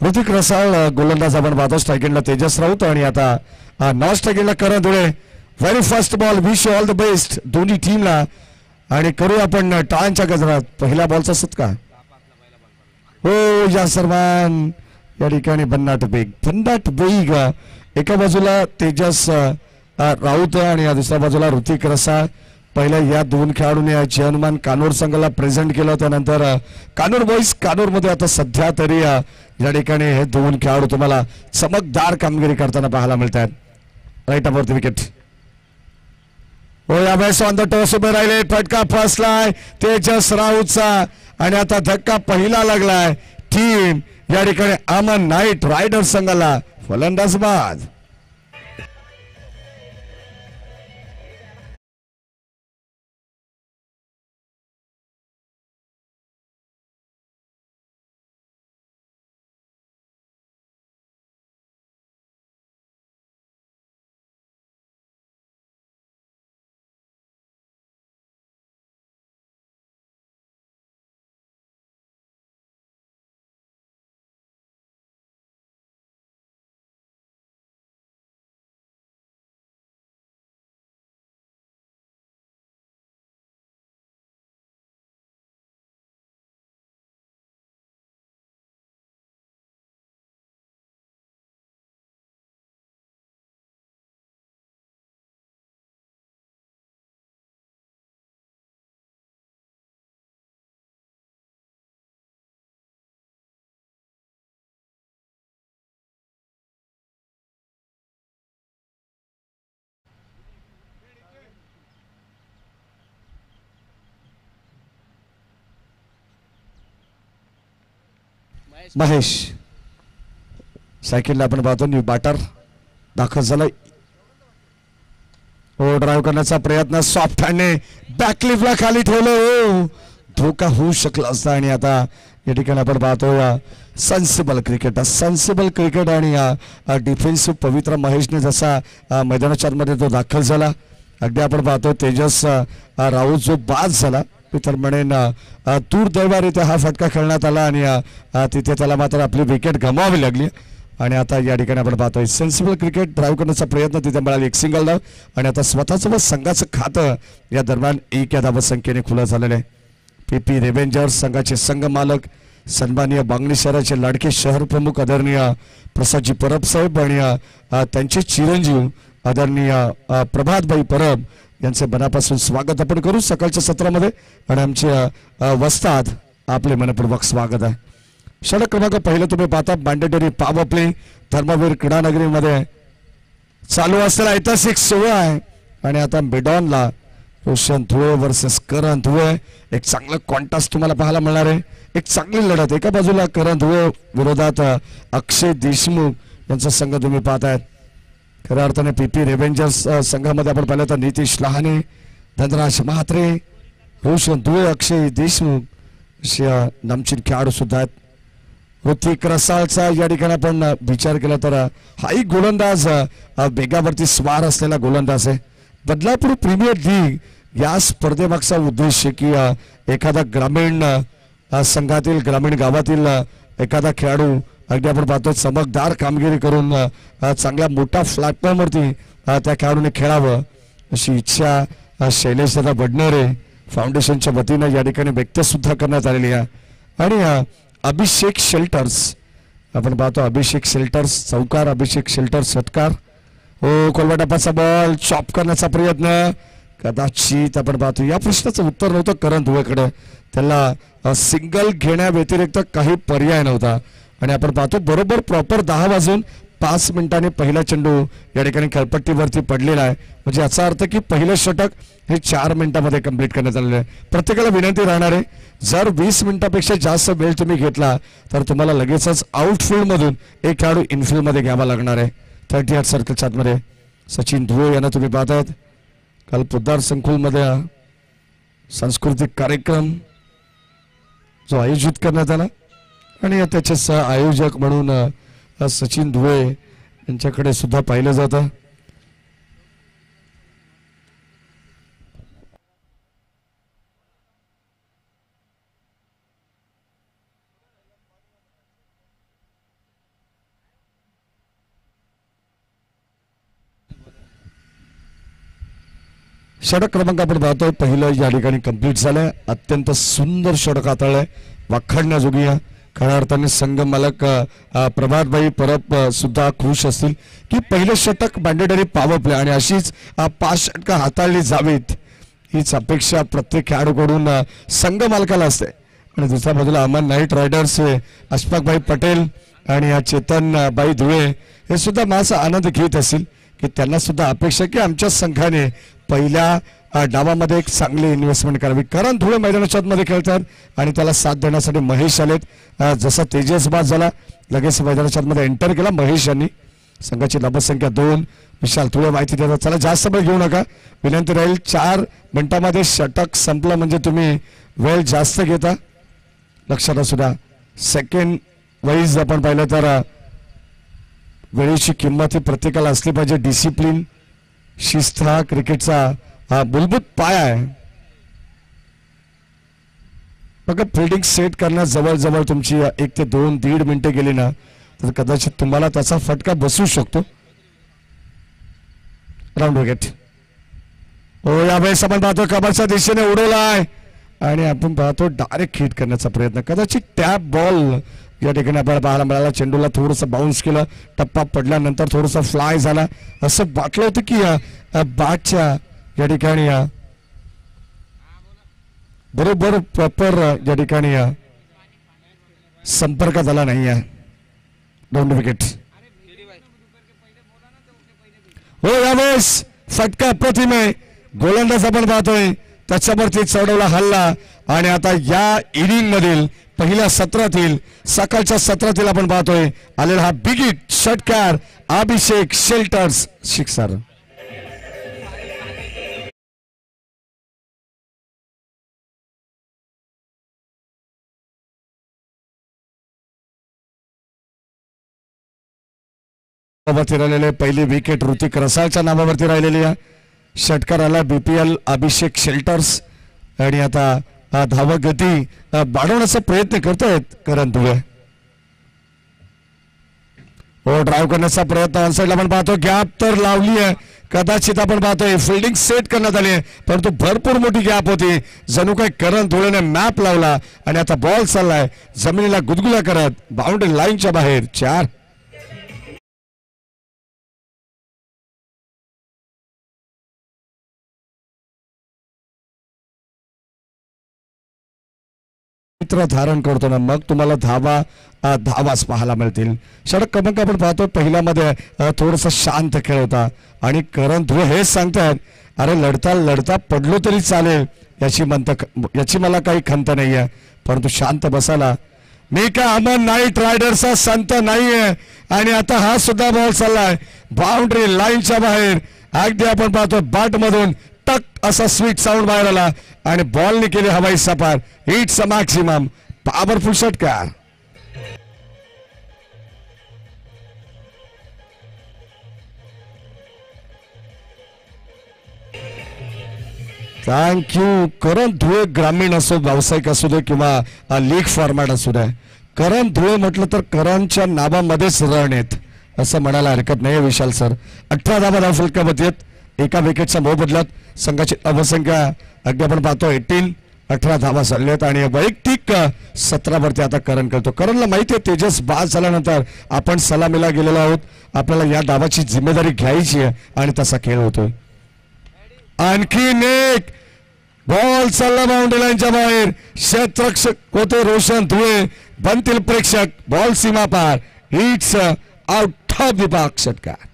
ऋतिक रसाळ गोलंदाज आपण पाहतो. स्ट्रायकिंगला तेजस राऊत आणि आता नॉन स्ट्रायकिंगला Karan Dhule. Very first ball. Wish you all the best दोन्ही टीमला. आणि करूया आपण टाळ्यांच्या गजरात. पहिल्या बॉलचा सत्कार. हो या सर्वान या ठिकाणी भन्नाट बेग एका बाजूला तेजस राऊत आणि दुसऱ्या बाजूला ऋतिक रसाळ. पहिल्या या दोन खेळाडूंनी जयहनुमान कानूर संघाला प्रेझेंट केलं. त्यानंतर कानूर बॉईज कानूर मध्ये आता सध्या तरी या ठिकाणी हे दोन खेळाडू तुम्हाला चमकदार कामगिरी करताना पाहायला मिळतात. Right about the wicket. हो यावेळेस ऑन द टॉस उभे राहिले. फटका फसलाय तेजस राऊतचा आणि आता धक्का पहिला लागलाय टीम या ठिकाणी अमन नाईट रायडर संघाला. फलंदाज बाद. महेश सायकलला आपण पाहतो. न्यू बॅटर दाखल झालाय. हो ड्राईव्ह करण्याचा प्रयत्न. सॉफ्ट हँडने बॅकलिफ्टला खाली ठेवलं. धोका होऊ शकला असता. आणि आता या ठिकाणी आपण पाहतो सेन्सिबल क्रिकेट आणि डिफेन्सिव्ह पवित्र महेशने जसा मैदानाच्या आतमध्ये तो दाखल झाला. अगदी आपण पाहतो तेजस राऊत जो बाद झाला मी तर म्हणेन दुर्दैवारीत्या हा फटका खेळण्यात आला आणि तिथे त्याला मात्र आपली विकेट गमावावी लागली. आणि आता या ठिकाणी आपण पाहतोय सेन्सिबल क्रिकेट. ड्राईव्ह करण्याचा प्रयत्न तिथे मिळाली एक सिंगल धाव. आणि आता स्वतःचं व संघाचं खातं या दरम्यान 1 या धावसंख्येने खुलं झालेलं आहे. PP रेव्हेंजर्स संघाचे संघ मालक सन्माननीय बांगणी शहराचे लाडके शहर प्रमुख आदरणीय प्रसादजी परब साहेब आणि त्यांचे चिरंजीव आदरणीय प्रभातभाई परब यांचे मनापासून स्वागत आपण करू सकाळच्या सत्रामध्ये. आणि आमचे वस्ताद आपले मनपूर्वक स्वागत आहे. षटक क्रमांक पहिलं तुम्ही पाहता मॅन्डेटरी पॉवर प्ले धर्मवीर क्रीडानगरीमध्ये चालू असलेला ऐतिहासिक सोहळा आहे. आणि आता मिडॉनला रोशन धुळे वर्सेस करण धुळे एक चांगलं कॉन्टेस्ट तुम्हाला पाहायला मिळणार आहे. एक चांगली लढत. एका बाजूला करण धुळे विरोधात अक्षय देशमुख यांचा संघ तुम्ही पाहतायत. खऱ्या अर्थाने PP रेव्हेंजर्स संघामध्ये आपण पाहिलं तर नितीश लहाने, धनराज म्हात्रे, रोशन धुळे, अक्षय देशमुख असे नामचीन खेळाडू सुद्धा आहेत. ऋतिक रसाळचा या ठिकाणी आपण विचार केला तर हाही गोलंदाज वेगावरती स्वार असलेला गोलंदाज आहे. बदलापूर प्रीमियर लीग या स्पर्धेमागचा उद्देश की एखादा ग्रामीण संघातील ग्रामीण गावातील एखादा खेळाडू अगदी आपण पाहतो चमकदार कामगिरी करून चांगल्या मोठ्या प्लॅटफॉर्मवरती त्या खेळाडूने खेळावं अशी इच्छा शैलेश दादा बडनेरे फाउंडेशनच्या वतीनं या ठिकाणी व्यक्त सुद्धा करण्यात आलेली आहे. आणि अभिषेक शेल्टर्स आपण पाहतो अभिषेक शेल्टर्स चौकार अभिषेक शेल्टर्स षटकार. हो कोलवाटापाचा बॉल चॉप करण्याचा प्रयत्न कदाचित आपण पाहतो या प्रश्नाचं उत्तर नव्हतं करण धुळेकडे. त्याला सिंगल घेण्या व्यतिरिक्त काही पर्याय नव्हता. आणि आपण पाहतो बरोबर प्रॉपर 10 वाजून 5 मिनिटांनी पहिला चेंडू या ठिकाणी खेळपट्टीवरती पडलेला आहे. म्हणजे याचा अर्थ की पहिलं षटक हे 4 मिनिटांमध्ये कंप्लीट करण्यात आलेलं आहे. प्रत्येकाला विनंती राहणार आहे जर 20 मिनिटापेक्षा जास्त वेळ तुम्ही घेतला तर तुम्हाला लगेचच आउटफील्डमधून एक खेळाडू इनफील्डमध्ये घ्यावा लागणार आहे. 38 सर्कलच्या आतमध्ये सचिन धुळे यांना तुम्ही पाहतायत. काल पोद्दार संकुलमध्ये सांस्कृतिक कार्यक्रम जो आयोजित करण्यात आला आणि त्याचे आयोजक म्हणून सचिन धुळे यांच्याकडे सुद्धा पाहिलं जातं. षटक क्रमांक आपण पाहतोय पहिलं या ठिकाणी कंप्लीट झालंय. अत्यंत सुंदर षटक हाताळलंय, वाखाणण्याजोगी. खऱ्या अर्थाने संघ मालक प्रभातभाई परब सुद्धा खुश असतील की पहिलं षटक मॅन्डेटरी पॉवर प्ले आणि अशीच 5 षटकं हाताळली जावीत हीच अपेक्षा प्रत्येक खेळाडूकडून संघ मालकाला असते. आणि दुसऱ्या बाजूला अमन नाईट रायडर्स अशफाकभाई पटेल आणि चेतन बाई धुळे हे सुद्धा माझा आनंद घेत असतील की त्यांना सुद्धा अपेक्षा की आमच्या संघाने पहिल्या डावामध्ये एक चांगली इन्व्हेस्टमेंट करावी. कारण धुळे मैदानाच्या मध्ये खेळतात आणि त्याला साथ देण्यासाठी महेश आलेत. जसा तेजस बाद झाला लगेच मैदानाच्या मध्ये एंटर केला महेश यांनी. संघाची धावसंख्या 2. विशाल धुळे माहिती देतात. चला जास्त वेळ घेऊ नका, विनंती राहील. 4 मिनिटांमध्ये षटक संपलं म्हणजे तुम्ही वेळ जास्त घेता, लक्षात असू द्या. सेकंड वाईज आपण पाहिलं तर वेळेची किंमत ही प्रत्येकाला असली पाहिजे. डिसिप्लिन, शिस्त हा क्रिकेटचा मूलभूत पाया आहे. बघा फिल्डिंग सेट करण्यात जवळजवळ तुमची 1 ते 2 दीड मिनिटे गेली ना तर कदाचित तुम्हाला त्याचा फटका बसू शकतो. Round wicket. हो यावेळेस आपण पाहतो कबरच्या दिशेने उडवलाय आणि आपण पाहतो डायरेक्ट हिट करण्याचा प्रयत्न. कदाचित टॅप बॉल या ठिकाणी आपल्याला पाहायला मिळाला. चेंडूला थोडंसं बाउन्स केलं, टप्पा पडल्यानंतर थोडंसं फ्लाय झाला. असं वाटलं होतं की बॅटच्या या ठिकाणी बरोबर प्रॉपर या ठिकाणी संपर्कात आला नाही आहे. Down wicket. हो यावेळेस फटका अप्रतिम आहे. गोलंदाज आपण पाहतोय त्याच्यावरती चढवला हल्ला आणि आता या इनिंग मधील पहिल्या सत्रातील सकाळच्या सत्रातील आपण पाहतोय आलेला हा बिग हिट षटकार अभिषेक शेल्टर्स शिक्सर. राहिलेले पहिली विकेट ऋतिक रसाळच्या नावावरती राहिलेली आहे. षटकाराला BPL अभिषेक शेल्टर्स आणि आता धावक गती वाढवण्याचा प्रयत्न करतायत करण धुळे. हो ड्राईव्ह करण्याचा प्रयत्न ऑन साईडला आपण पाहतो. गॅप तर लावली आहे, कदाचित आपण पाहतोय फिल्डिंग सेट करण्यात आली आहे परंतु भरपूर मोठी गॅप होती. जणू काही करण धुळेने मॅप लावला आणि आता बॉल चाललाय जमिनीला गुदगुल्या करत बाउंड्री लाईनच्या बाहेर. 4. धारण करतो ना मग तुम्हाला धावाच पाहायला मिळतील. षटक क्रमांक आपण पाहतो पहिल्यामध्ये थोडंसं शांत खेळ होता आणि करण धुळे हेच सांगतात अरे लढता लढता पडलो तरी चालेल याची मला काही खंत नाही आहे परंतु शांत बसायला मी काय अमन नाईट रायडर्सचा संत नाहीये. आणि आता हा सुद्धा बॉल चाललाय बाउंड्री लाईनच्या बाहेर. अगदी आपण पाहतो बॅट मधून टक असा स्वीट साऊंड बाहेर आला आणि बॉलने केली हवाई सपार. इट्स अ मॅक्सिमम पॉवरफुल षटकार. थँक्यू. करण धुळे ग्रामीण असो व्यावसायिक असू दे किंवा लीग फॉर्मॅट असू दे, करण धुळे म्हटलं तर करणच्या नावामध्येच रन आहेत असं म्हणायला हरकत नाही. विशाल सर 18 धावा धावफलकामध्ये आहेत. एका विकेटचा मोबदल्यात संघाची धावसंख्या अगदी आपण पाहतो 18 धावा झाल्यात आणि वैयक्तिक 17 वरती आता करण करतो. करणला माहिती आहे तेजस बाद झाल्यानंतर आपण सलामीला गेलेलो आहोत, आपल्याला या डावाची जिम्मेदारी घ्यायची आहे आणि तसा खेळ होतोय. आणखीन एक बॉल चालला बाउंड्री लाईनच्या बाहेर. क्षेत्ररक्षक होते रोशन धुळे, बनतील प्रेक्षक, बॉल सीमा पार. It's out of the box षटकार.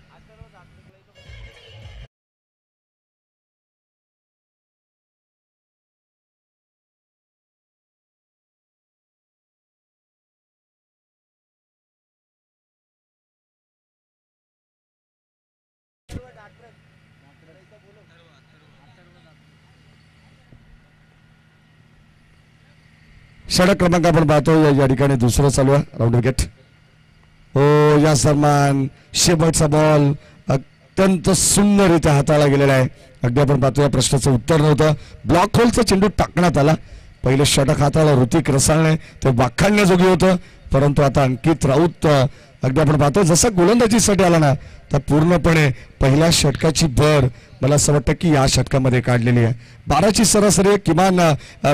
षटक क्रमांक आपण पाहतो या ठिकाणी दुसरं चालू आहे. Round wicket. हो या सन्मान शेवटचा बॉल अत्यंत सुंदररित्या हाताळला गेलेला आहे. अगदी आपण पाहतो या प्रश्नाचं उत्तर नव्हतं, ब्लॉक होलचा चेंडू टाकण्यात आला. पहिले षटक हाताळला ऋतिक रसाळने, ते वाखाणण्याजोगी होतं परंतु आता अंकित राऊत अगदी आपण पाहतो जसं गोलंदाजीसाठी आला ना तर पूर्णपणे पहिल्या षटकाची भर मला असं वाटतं की या षटकामध्ये काढलेली आहे. 12ची सरासरी किमान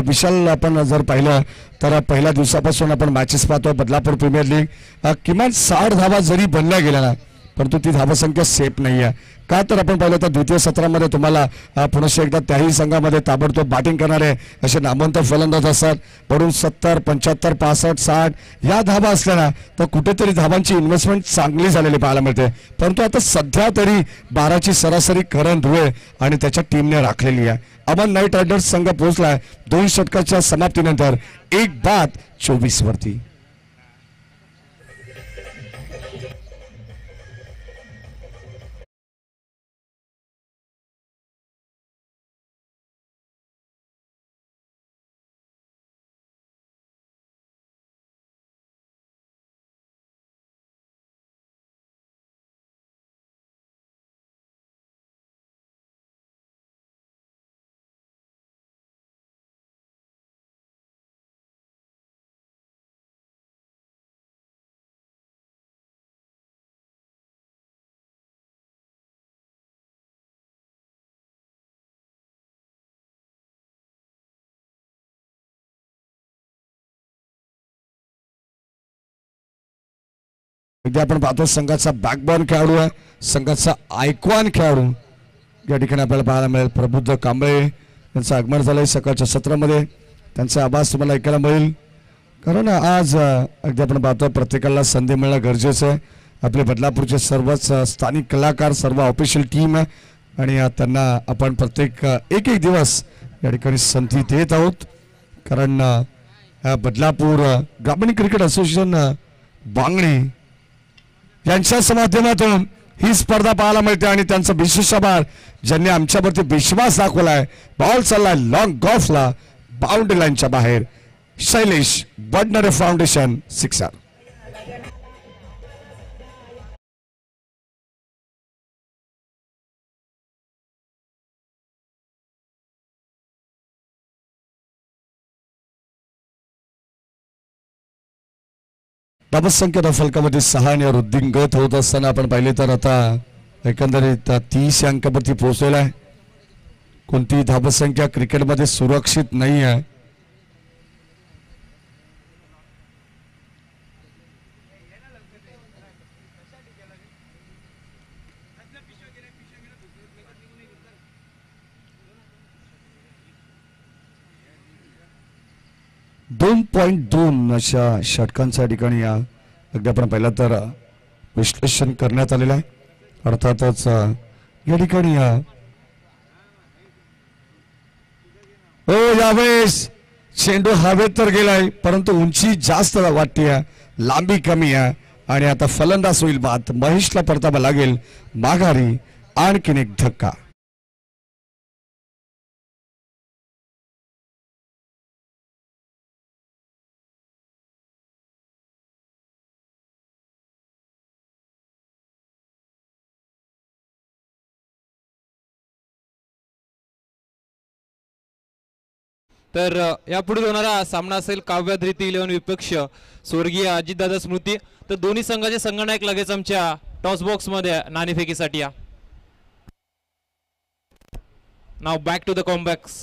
विशाल आपण जर पाहिलं तर पहिल्या दिवसापासून आपण मॅचेस पाहतो बदलापूर प्रीमियर लीग किमान 60 धावा जरी बनल्या गेल्या ना परंतु ती धावसंख्या सेफ नाही आहे. का तर आपण पाहिलं तर द्वितीय सत्रामध्ये तुम्हाला पुन्हा एकदा त्याही संघामध्ये ताबडतोब बॅटिंग करणारे असे नामवंत फलंदाज असतात. पडून 70 75 65 60 या धावा असल्या ना तर कुठेतरी धावांची इन्व्हेस्टमेंट चांगली झालेली पाहायला मिळते. परंतु आता सध्या तरी 12ची सरासरी करण धुळे आणि त्याच्या टीमने राखलेली आहे. अमन नाईट रायडर्स संघ पोहोचलाय 2 षटकाच्या समाप्तीनंतर 1-24 वरती. एकदा आपण पाहतो संघाचा बॅकबॉन खेळाडू आहे, संघाचा आयकॉन खेळाडू या ठिकाणी आपल्याला पाहायला मिळेल. प्रबुद्ध कांबळे यांचं आगमन झालंय सकाळच्या सत्रामध्ये. त्यांचा आवाज तुम्हाला ऐकायला मिळेल कारण आज अगदी आपण पाहतो प्रत्येकाला संधी मिळणं गरजेचं आहे. आपले बदलापूरचे सर्वच स्थानिक कलाकार सर्व ऑफिशियल टीम आहे आणि त्यांना आपण प्रत्येक एक दिवस या ठिकाणी संधी देत आहोत कारण बदलापूर ग्रामीण क्रिकेट असोसिएशन बांगणी यांच्या माध्यमातून ही स्पर्धा पाहायला मिळते आणि त्यांचा विशेष आभार ज्यांनी आमच्यावरती विश्वास दाखवलाय. बॉल चाललाय लॉंग गॉफला बाउंड्री लाईनच्या बाहेर. Shailesh Badnare foundation sixer. धावसंख्या फलकामध्ये 6 आणि वृद्धिंगत होत असताना आपण पाहिले तर आता एकंदरीत 30 अंकावरती पोहोचलेला आहे. कोणती धावसंख्या क्रिकेटमध्ये सुरक्षित नाही आहे. .2 अशा षटकांच्या ठिकाणी अगदी आपण पाहिलं तर विश्लेषण करण्यात आलेलं आहे. अर्थातच या ठिकाणी यावेळेस चेंडू हवेत तर गेलाय परंतु उंची जास्त वाटते लांबी कमी आहे आणि आता फलंदाज होईल बाद. महेशला परतावा लागेल माघारी. आणखीन एक धक्का. तर यापुढे होणारा सामना असेल काव्याधृती 11 विपक्ष स्वर्गीय अजितदादा स्मृती. तर दोन्ही संघाचे संघनायक लगेच आमच्या टॉस बॉक्स मध्ये नाणेफेकीसाठी या. नाव बॅक टू द कॉम्बॅक्स.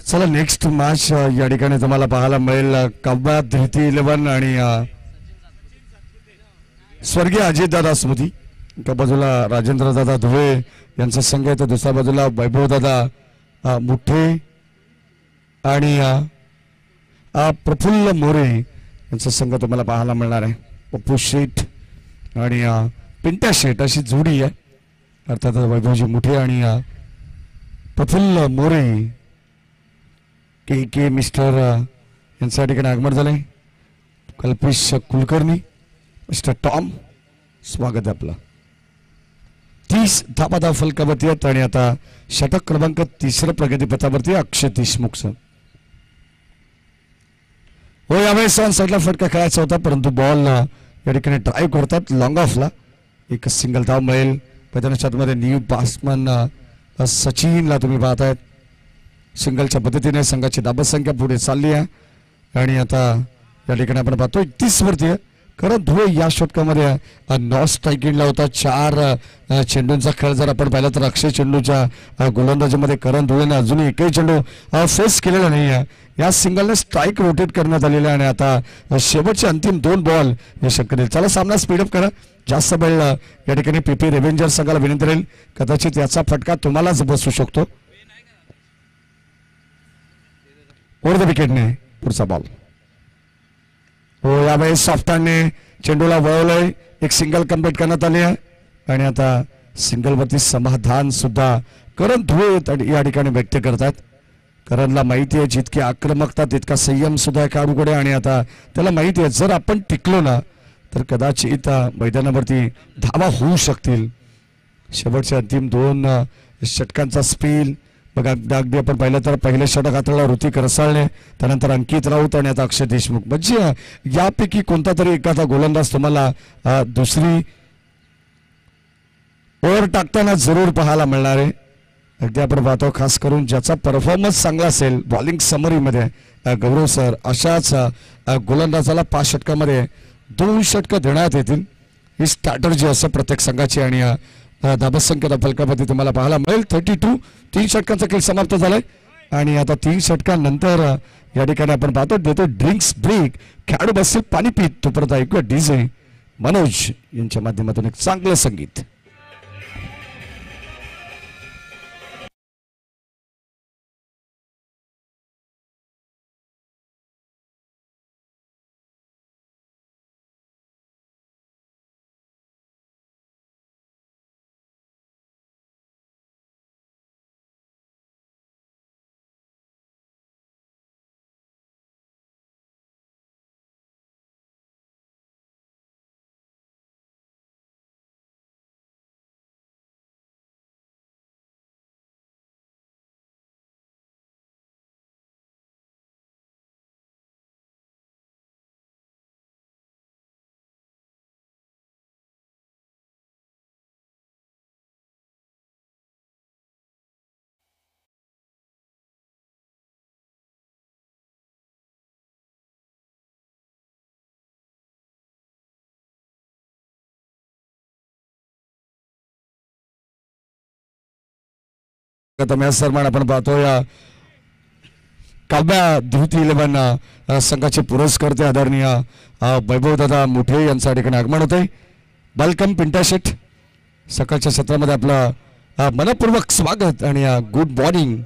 चला नेक्स्ट मॅच या ठिकाणी तुम्हाला पाहायला मिळेल काव्याधृती 11 आणि स्वर्गीय अजितदादा स्मृती. एका बाजूला राजेंद्रदादा धुळे यांचा संघ आहे तर दुसऱ्या बाजूला वैभवदादा मुठे आणि प्रफुल्ल मोरे यांचा संघ तुम्हाला पाहायला मिळणार आहे. पप्पू शेठ आणि पिंट्या शेठ अशी जोडी आहे. अर्थात वैभवजी मुठे आणि प्रफुल्ल मोरे के मिस्टर यांच्या ठिकाणी आगमन झाले. कल्पेश कुलकर्णी मिस्टर टॉम स्वागत आहे आपलं. 30 धावा फलकावरती आहेत आणि आता षटक क्रमांक 3 प्रगतीपथावरती अक्षय देशमुखचं. हो यावेळेस ऑन साईडला फटका खेळायचा होता परंतु बॉल या ठिकाणी ड्राईव्ह करतात लॉंग ऑफला. एक सिंगल धाव मिळेल मैदानाच्या आतमध्ये. न्यू बॅट्समन सचिनला तुम्ही पाहतायत. सिंगलच्या पद्धतीने संघाची धाबसंख्या पुढे चालली आहे आणि आता या ठिकाणी आपण पाहतो 31 वरती आहे. करण धुळे या षटकामध्ये नॉन स्ट्रायकिंगला होता. 4 चेंडूंचा खेळ जर आपण पाहिला तर अक्षय चेंडूच्या गोलंदाजीमध्ये करण धुळेने अजूनही एकही चेंडू फेस केलेला नाही आहे. या सिंगलने स्ट्राईक रोटेट करण्यात आलेला आहे आणि आता शेवटचे अंतिम 2 बॉल हे शक्य नाही. चला सामना स्पीडअप करा. जास्त वेळ या ठिकाणी पीपी रेव्हेंजर संघाला विनंती राहील. कदाचित याचा फटका तुम्हालाच बसू शकतो. ओव्हर द विकेटने पुढचा बॉल. हो यावेळेस सॉफ्टहँडने चेंडूला वळवलंय. एक सिंगल कंप्लीट करण्यात आली आहे आणि आता सिंगलवरती समाधान सुद्धा करण धुळे या ठिकाणी व्यक्त करतात. करणला माहिती आहे जितकी आक्रमकता तितका संयम सुद्धा खेळाडूकडे आणि आता त्याला माहिती आहे जर आपण टिकलो ना तर कदाचित मैदानावरती धावा होऊ शकतील. शेवटच्या अंतिम 2 षटकांचा स्पील बघा. अगदी आपण पाहिलं तर पहिले षटक हाताळला ऋतिक रसाळने, त्यानंतर अंकित राऊत आणि आता अक्षय देशमुख. म्हणजे यापैकी कोणता तरी एखादा गोलंदाज तुम्हाला दुसरी ओव्हर टाकताना जरूर पाहायला मिळणार आहे. अगदी आपण पाहतो खास करून ज्याचा परफॉर्मन्स चांगला असेल बॉलिंग समरीमध्ये गौरव सर अशाच गोलंदाजाला 5 षटकामध्ये 2 षटकं देण्यात येतील. ही स्ट्रॅटर्जी असं प्रत्येक संघाची आणि धाबसंख्येचा फलकामध्ये तुम्हाला पाहायला मिळेल. 32 3 षटकांचा खेळ समाप्त झालाय आणि आता 3 षटकांनंतर या ठिकाणी आपण पाहतो देतो ड्रिंक्स ब्रेक. खेळाडू बसतील पाणी पित. तोपर्यंत ऐकूया डीजे मनोज यांच्या माध्यमातून एक चांगलं संगीत. सन्मान आपण पाहतो या काव्या द्युती 11 संघाचे पुरस्कर्ते आदरणीय वैभव दादा मुठे यांच्या ठिकाणी आगमन होते. वेलकम पिंटा शेठ. सकाळच्या सत्रामध्ये आपलं मनपूर्वक स्वागत आणि गुड मॉर्निंग.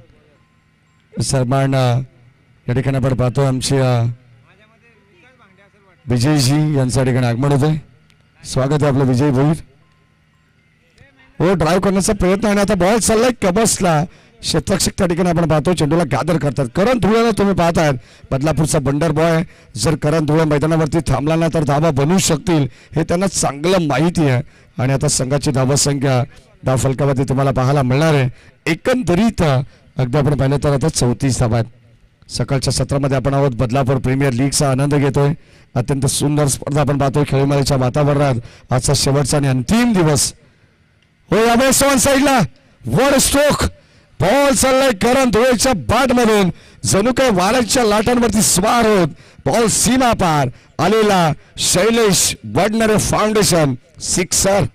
सन्मान या ठिकाणी आपण पाहतो आमचे विजयजी यांच्या ठिकाणी आगमन होते. स्वागत आहे आपलं विजय भोईर. हो ड्राईव्ह करण्याचा प्रयत्न आणि आता बॉल चाललाय कबसला. क्षेत्ररक्षक त्या ठिकाणी आपण पाहतो चेंडूला गॅदर करतात. करण धुळेला तुम्ही पाहताय बदलापूरचा बंडर बॉय. जर करण धुळे मैदानावरती थांबला ना तर धावा बनवू शकतील हे त्यांना चांगलं माहिती आहे आणि आता संघाची धावसंख्या धाव फलकावरती तुम्हाला पाहायला मिळणार आहे. एकंदरीत अगदी आपण पाहिलं तर आता 34 धावा आहेत. सकाळच्या सत्रामध्ये आपण आहोत बदलापूर प्रीमियर लीगचा आनंद घेतोय. अत्यंत सुंदर स्पर्धा आपण पाहतोय खेळीमेळीच्या वातावरणात आजचा शेवटचा आणि अंतिम दिवस. हो यावेळेस ऑन साईडला वर स्ट्रोक बॉल चाललाय करण धुळेच्या बॅट मधून जणू काही वाऱ्याच्या लाटांवरती स्वार होत बॉल सीमा पार आलेला Shailesh Vadnere foundation sixer.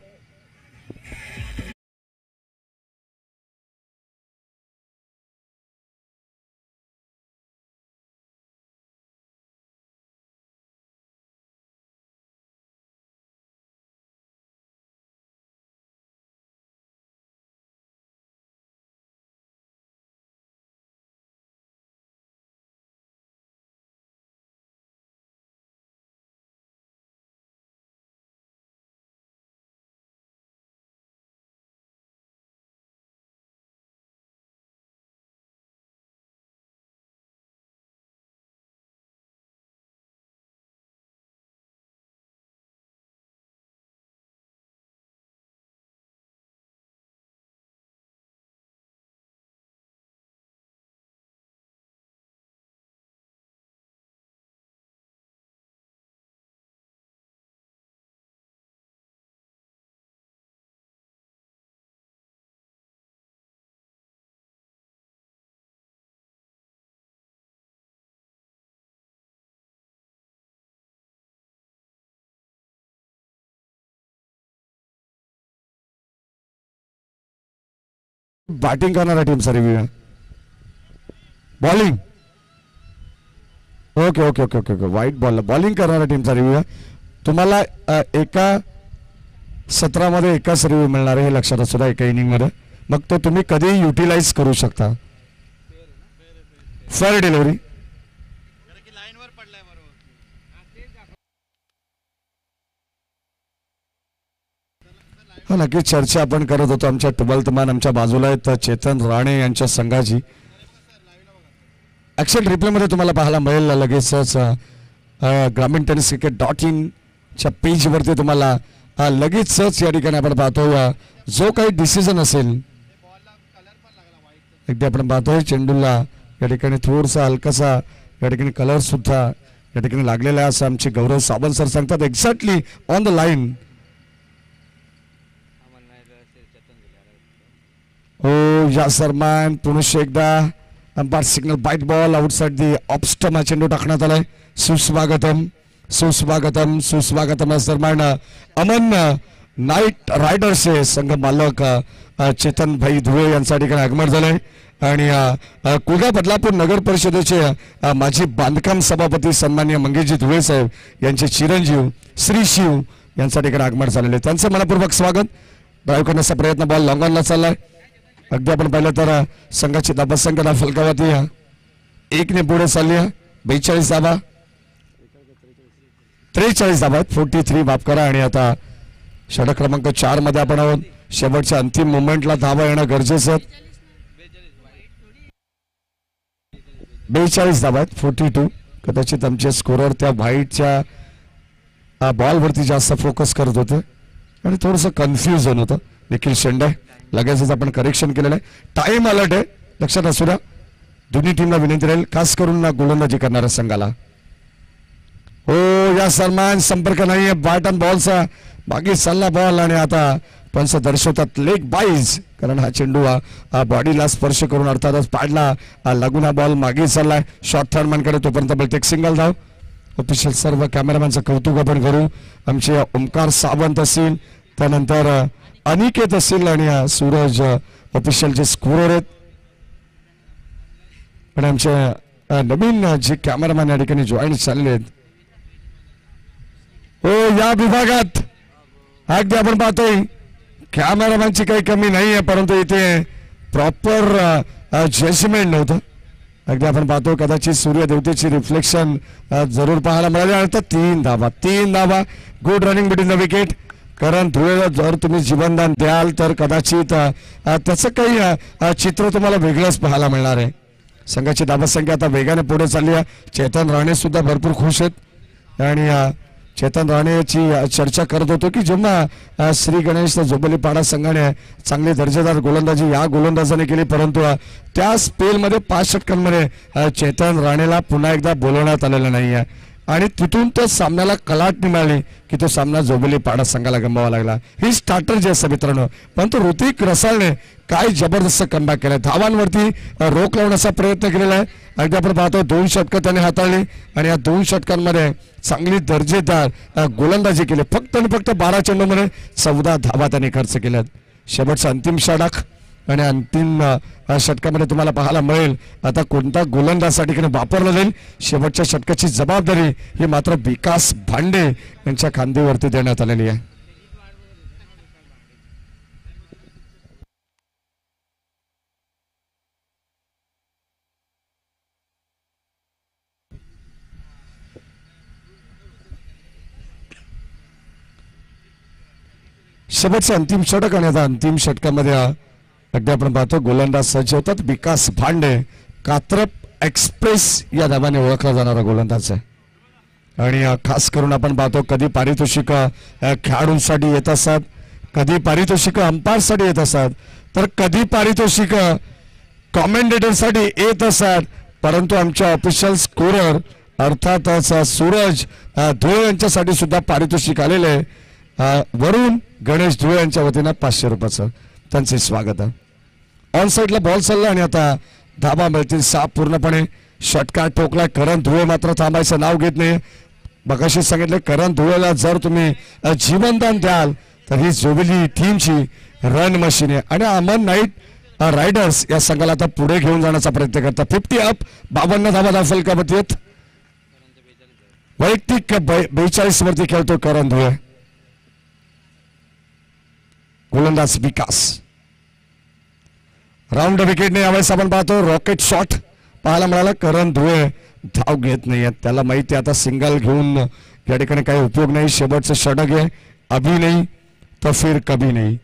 Batting करणारा टीमचा रिव्ह्यू आहे. Bowling okay okay okay okay okay white ball bowling करणाऱ्या टीमचा रिव्ह्यू आहे. तुम्हाला एका सत्रामध्ये एकाच रिव्ह्यू मिळणार आहे हे लक्षात असू द्या एका इनिंगमध्ये. मग तो तुम्ही कधीही युटिलाइज करू शकता. फेअर डिलिव्हरी हा नक्कीच चर्चा आपण करत होतो. आमच्या टुबलतमान आमच्या बाजूला आहेत चेतन राणे यांच्या संघाची. ॲक्शन रिप्लेमध्ये तुम्हाला पाहायला मिळेल लगेचच ग्रामीण टेनिस cricket.in च्या पेजवरती तुम्हाला लगेचच या ठिकाणी आपण पाहतोय जो काही डिसिजन असेल. एकदा आपण पाहतोय चेंडूला या ठिकाणी थोडसा हलकासा या ठिकाणी कलर सुद्धा या ठिकाणी लागलेला आहे असं आमचे गौरव सावंत सर सांगतात. Exactly on the line. हो या सरमान पुनश्च एकदा umpire signal wide ball outside the off stump हा चेंडू टाकण्यात आलाय. सुस्वागतम सुस्वागतम सुस्वागतम सरमान. अमन नाईट रायडर्सचे संघ मालक चेतन भाई धुळे यांच्या ठिकाणी आगमन झालंय. आणि कुलगा बदलापूर नगर परिषदेचे माजी बांधकाम सभापती सन्माननीय मंगेशजी धुळे साहेब यांचे चिरंजीव श्री शिव यांच्या ठिकाणी आगमन झालेले. त्यांचं मनपूर्वक स्वागत. ड्राईव्ह करण्याचा प्रयत्न बॉल लॉंग ऑनला चाललाय. अगदी आपण पाहिलं तर संघाची धाबसंख्या फलकावती 1 ने पुढे चालली आहे. 42 धाबा 43 धाबा 43 माफ करा. आणि आता षटक क्रमांक 4 मध्ये आपण आहोत. शेवटच्या अंतिम मोमेंटला धाबा येणं गरजेचं आहे. 42 धाबा 42. कदाचित आमचे स्कोरर त्या व्हाईटच्या बॉलवरती जास्त फोकस करत होते आणि थोडंसं कन्फ्युजन होतं. निखिल शेंडे लगेचच आपण करेक्शन केलेलं आहे. टाइम अलर्ट आहे लक्षात असू द्या. दोन्ही टीमला विनंती राहील खास करून गोलंदाजी करणाऱ्या संघाला. हो या सलमान संपर्क नाहीये बॅट अँड बॉलचा बाकी चालला बॉल. आणि आता पंच दर्शवतात लेग बाईज कारण हा चेंडू बॉडीला स्पर्श करून अर्थातच पाडला लागून हा बॉल मागे चाललाय. शॉर्ट थर्ड मॅनकडे तोपर्यंत बोलते एक सिंगल धाव. ऑफिशियल सर्व कॅमेरामॅनचं कौतुक आपण करू. आमचे ओमकार सावंत असतील त्यानंतर अनिकेत असतील आणि सूरज ऑफिशियलचे स्कोरर आहेत. आणि आमचे नवीन जे कॅमेरामॅन या ठिकाणी जॉईन झालेले आहेत. हो या विभागात अगदी आपण पाहतोय कॅमेरामॅनची काही कमी नाही आहे परंतु इथे प्रॉपर जजमेंट नव्हतं. अगदी आपण पाहतो कदाचित सूर्यदेवतेची रिफ्लेक्शन जरूर पाहायला मिळाली. आणि 3 धावा good running between the wicket. कारण धुळेला जर तुम्ही जीवनदान द्याल तर कदाचित त्याचं काही चित्र तुम्हाला वेगळंच पाहायला मिळणार आहे. संघाची धाबसंख्या आता वेगाने पुढे चालली आहे. चेतन राणे सुद्धा भरपूर खुश आहेत. आणि चेतन राणेची चर्चा करत होतो की जेव्हा श्री गणेश जोबलीपाडा संघाने चांगली दर्जेदार गोलंदाजी या गोलंदाजाने केली परंतु त्या स्पेलमध्ये 5 षटकांमध्ये चेतन राणेला पुन्हा एकदा बोलवण्यात आलेलं नाही आहे. आणि तिथून तो सामन्याला कलाटणी मिळाली की तो सामना जोबलीपाडा संघाला गमवावा लागला. ही स्टार्टर जे मित्रांनो. परंतु ऋतिक रसाळने काय जबरदस्त कमबॅक केलाय. धावांवरती रोख लावण्याचा प्रयत्न केलेला आहे. अगदी आपण पाहतो 2 षटकं त्याने हाताळली आणि या 2 षटकांमध्ये चांगली दर्जेदार गोलंदाजी केली. फक्त आणि फक्त 12 चेंडूमध्ये 14 धावा त्यांनी खर्च केल्यात. शेवटचा अंतिम षटक आणि अंतिम षटकामध्ये तुम्हाला पाहायला मिळेल आता कोणता गोलंदाज या ठिकाणी वापरला जाईल. शेवटच्या षटकाची जबाबदारी ही मात्र विकास भांडे यांच्या खांदीवरती देण्यात आलेली आहे. शेवटचं अंतिम षटक आणि आता अंतिम षटकामध्ये अगदी आपण पाहतो गोलंदाज सज्ज होतात. विकास भांडे कात्रप एक्सप्रेस या नावाने ओळखला जाणारा गोलंदाज आहे. आणि खास करून आपण पाहतो कधी पारितोषिक खेळाडूंसाठी येत असतात कधी पारितोषिक अंपायरसाठी येत असतात तर कधी पारितोषिक कॉमेंटेटरसाठी येत असतात. परंतु आमच्या ऑफिशियल स्कोरर अर्थातच सूरज धुळे यांच्यासाठी सुद्धा पारितोषिक आलेले आहे. वरून गणेश धुळे यांच्या वतीनं 500 रुपयाचं त्यांचे स्वागत आहे. ऑन साईडला बॉल चालला आणि आता धाबा मिळतील 6 पूर्णपणे. षटकार ठोकला. करण धुळे मात्र थांबायचं नाव घेत नाही. मगाशी सांगितलं करण धुळेला जर तुम्ही जीवनदान द्याल तर ही जोबिली टीमची रन मशीन आहे. आणि अमन नाईट रायडर्स या संघाला आता पुढे घेऊन जाण्याचा प्रयत्न करतात. 50 अप, 52 धावा दाखल करत. वैयक्तिक 42 वरती खेळतो करण धुळे. गोलंदाज विकास. राऊंड विकेटने यावेळेस आपण पाहतो रॉकेट शॉट पाहायला मिळाला. करण धुळे धाव घेत नाहीये, त्याला माहिती आता सिंगल घेऊन या ठिकाणी काही उपयोग नाही. शेवटचं षटक आहे, अभी नाही तर फिर कभी नाही.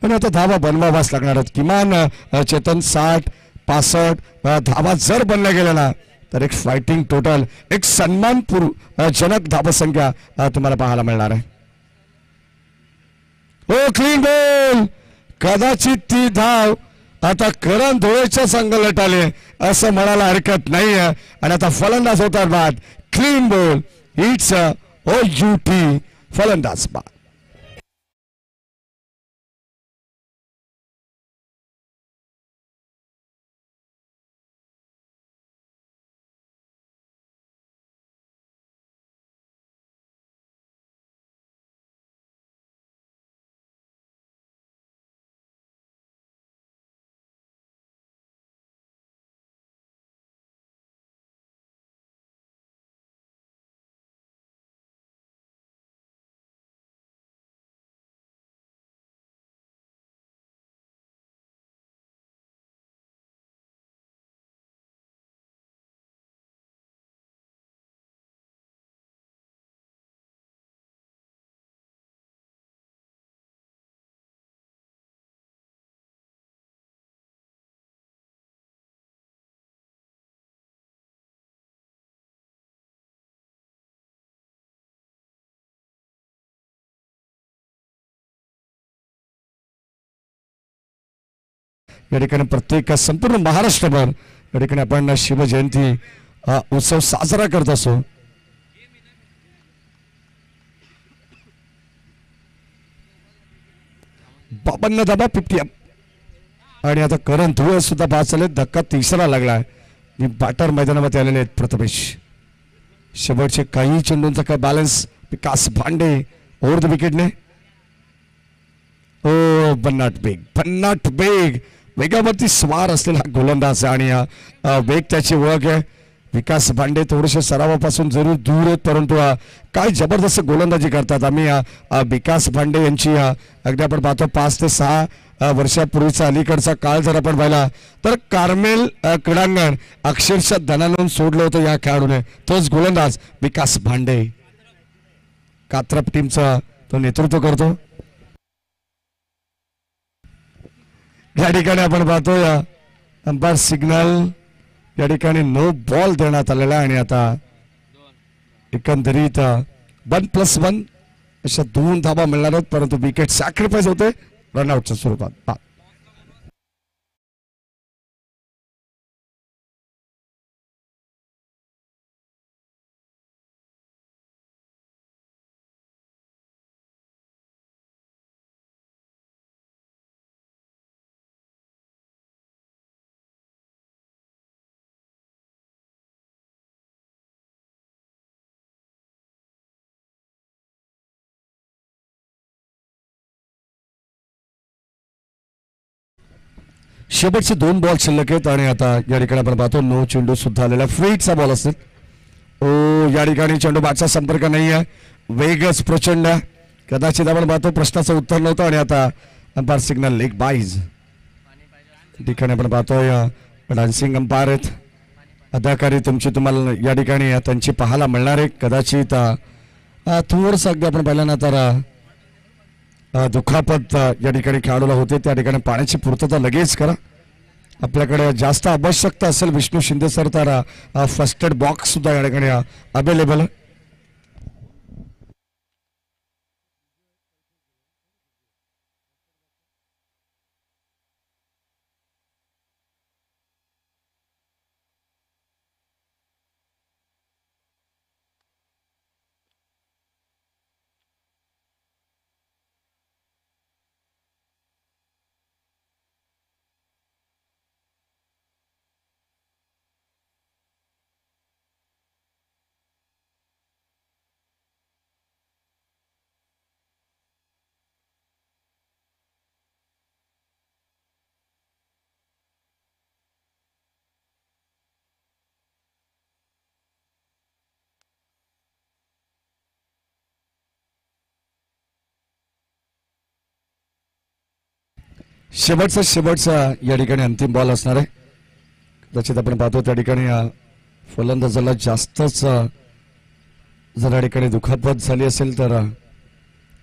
पण आता धावा बनवावाच लागणार आहेत. किमान चेतन 60-65 धावा जर बनल्या गेल्या ना तर एक फायटिंग टोटल, एक सन्मानपूर्वजनक धावसंख्या तुम्हाला पाहायला मिळणार आहे. हो क्लीन बॉल. कदाचित ती धाव आता करण धुळेच्या संघाला आले असं म्हणायला हरकत नाही आहे. आणि आता फलंदाज होतात बाद. Clean ball. इट्स OUT फलंदाज बाद. या ठिकाणी प्रत्येक संपूर्ण महाराष्ट्रभर या ठिकाणी आपण शिवजयंती उत्सव साजरा करत असो. बाबांना धाबा 50 आणि आता करण धुळे सुद्धा बाद झाले. धक्का तिसरा लागलाय. बॅटर मैदानामध्ये आलेले आहेत प्रथमेश. शेवटचे काही चेंडूंचा काय बॅलन्स. विकास भांडे ओव्हर द विकेटने. ओ भन्नाट बेग वेगावरती स्वार असलेला गोलंदाज आणि वेग त्याची ओळख आहे. विकास भांडे थोडेसे सरावापासून जरूर दूर आहेत, परंतु काय जबरदस्त गोलंदाजी करतात. आम्ही विकास भांडे यांची अगदी आपण पाहतो 5 ते 6 वर्षापूर्वीचा अलीकडचा काळ जर आपण पाहिला तर कार्मेल क्रीडांगण अक्षरशः धनानून सोडलं होतं या खेळाडूने. तोच गोलंदाज विकास भांडे कात्रप टीमचा तो नेतृत्व करतो. या ठिकाणी आपण पाहतोय अंपायर सिग्नल या ठिकाणी नो बॉल देण्यात आलेला आहे. आणि आता एकंदरीत 1+1 अशा 2 धाबा मिळणार आहेत, परंतु विकेट सॅक्रिफाईस होते रनआउटच्या स्वरूपात. शेवटचे 2 बॉल शिल्लक आहेत आणि आता या ठिकाणी आपण पाहतो नो चेंडू सुद्धा आलेला. फ्रीटचा बॉल असेल. ओ या ठिकाणी चेंडू बाटचा संपर्क नाही आहे. वेगच प्रचंड. कदाचित आपण पाहतो प्रश्नाचं उत्तर नव्हतं आणि आता अंपायर सिग्नल लेग बाईज. ठिकाणी आपण पाहतोय डान्सिंग अंपायर आहेत. अदाकारी तुमची तुम्हाला या ठिकाणी त्यांची पाहायला मिळणार आहे. कदाचित थोडंसं अगदी आपण पाहिलं ना तर दुखापत या ठिकाणी खेळाडूला होते. त्या ठिकाणी पाण्याची पूर्तता लगेच करा. आपल्याकडे जास्त आवश्यकता असेल विष्णू शिंदे सर तर फर्स्ट एड बॉक्स सुद्धा या ठिकाणी अवेलेबल आहे. शेवटचा या ठिकाणी अंतिम बॉल असणार आहे. कदाचित आपण पाहतो त्या ठिकाणी फलंदाजाला जास्तच जर या ठिकाणी दुखापत झाली असेल तर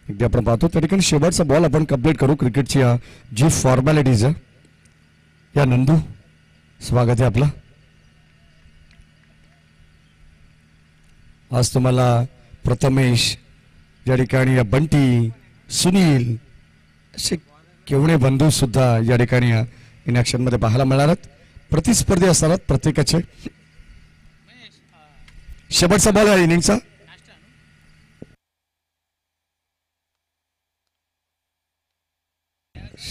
एकदा आपण पाहतो त्या ठिकाणी शेवटचा बॉल आपण कंप्लीट करू. क्रिकेटची जी फॉर्मॅलिटीज आहे. या नंदू स्वागत आहे आपलं. आज तुम्हाला प्रथमेश या ठिकाणी बंटी सुनील असे केवढे बंधू सुद्धा या ठिकाणी इन ऍक्शन मध्ये पाहायला मिळणार आहेत. प्रतिस्पर्धी असणार प्रत्येकाचे. शेवटचा बॉल या इनिंगचा.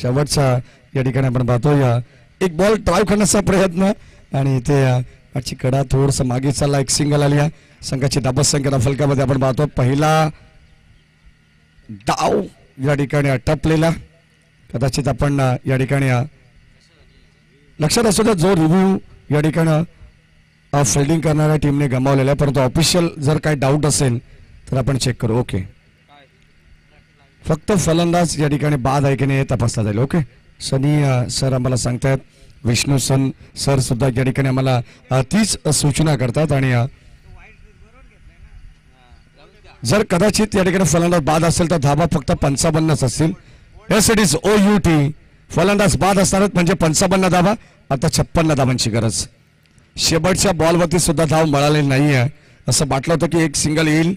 शेवटचा या ठिकाणी आपण पाहतो या एक बॉल ड्राईव्ह करण्याचा प्रयत्न आणि इथे आजची कडा थोडस मागे चालला. एक सिंगल आली आहे. संघाची दाबस संख्या फलकामध्ये आपण पाहतो पहिला डाव या ठिकाणी आटपलेला. कदाचित आपण या ठिकाणी लक्षात असू द्या जो रिव्ह्यू या ठिकाणी फिल्डिंग करणाऱ्या टीमने गमावलेला आहे. परंतु ऑफिशियल जर काही डाऊट असेल तर आपण चेक करू. ओके फक्त फलंदाज या ठिकाणी बाद आहे की नाही हे तपासला जाईल. ओके सनी सर आम्हाला सांगतायत. विष्णू सर सुद्धा या ठिकाणी आम्हाला तीच सूचना करतात. आणि जर कदाचित या ठिकाणी फलंदाज बाद असेल तर धाबा फक्त 55च असतील. S it is OUT. फलंदाज बाद असणार म्हणजे 55 धाबा. आता 56 धावांची गरज. शेवटच्या बॉलवरती सुद्धा धाव मिळालेली नाहीये. असं वाटलं होतं की एक सिंगल येईल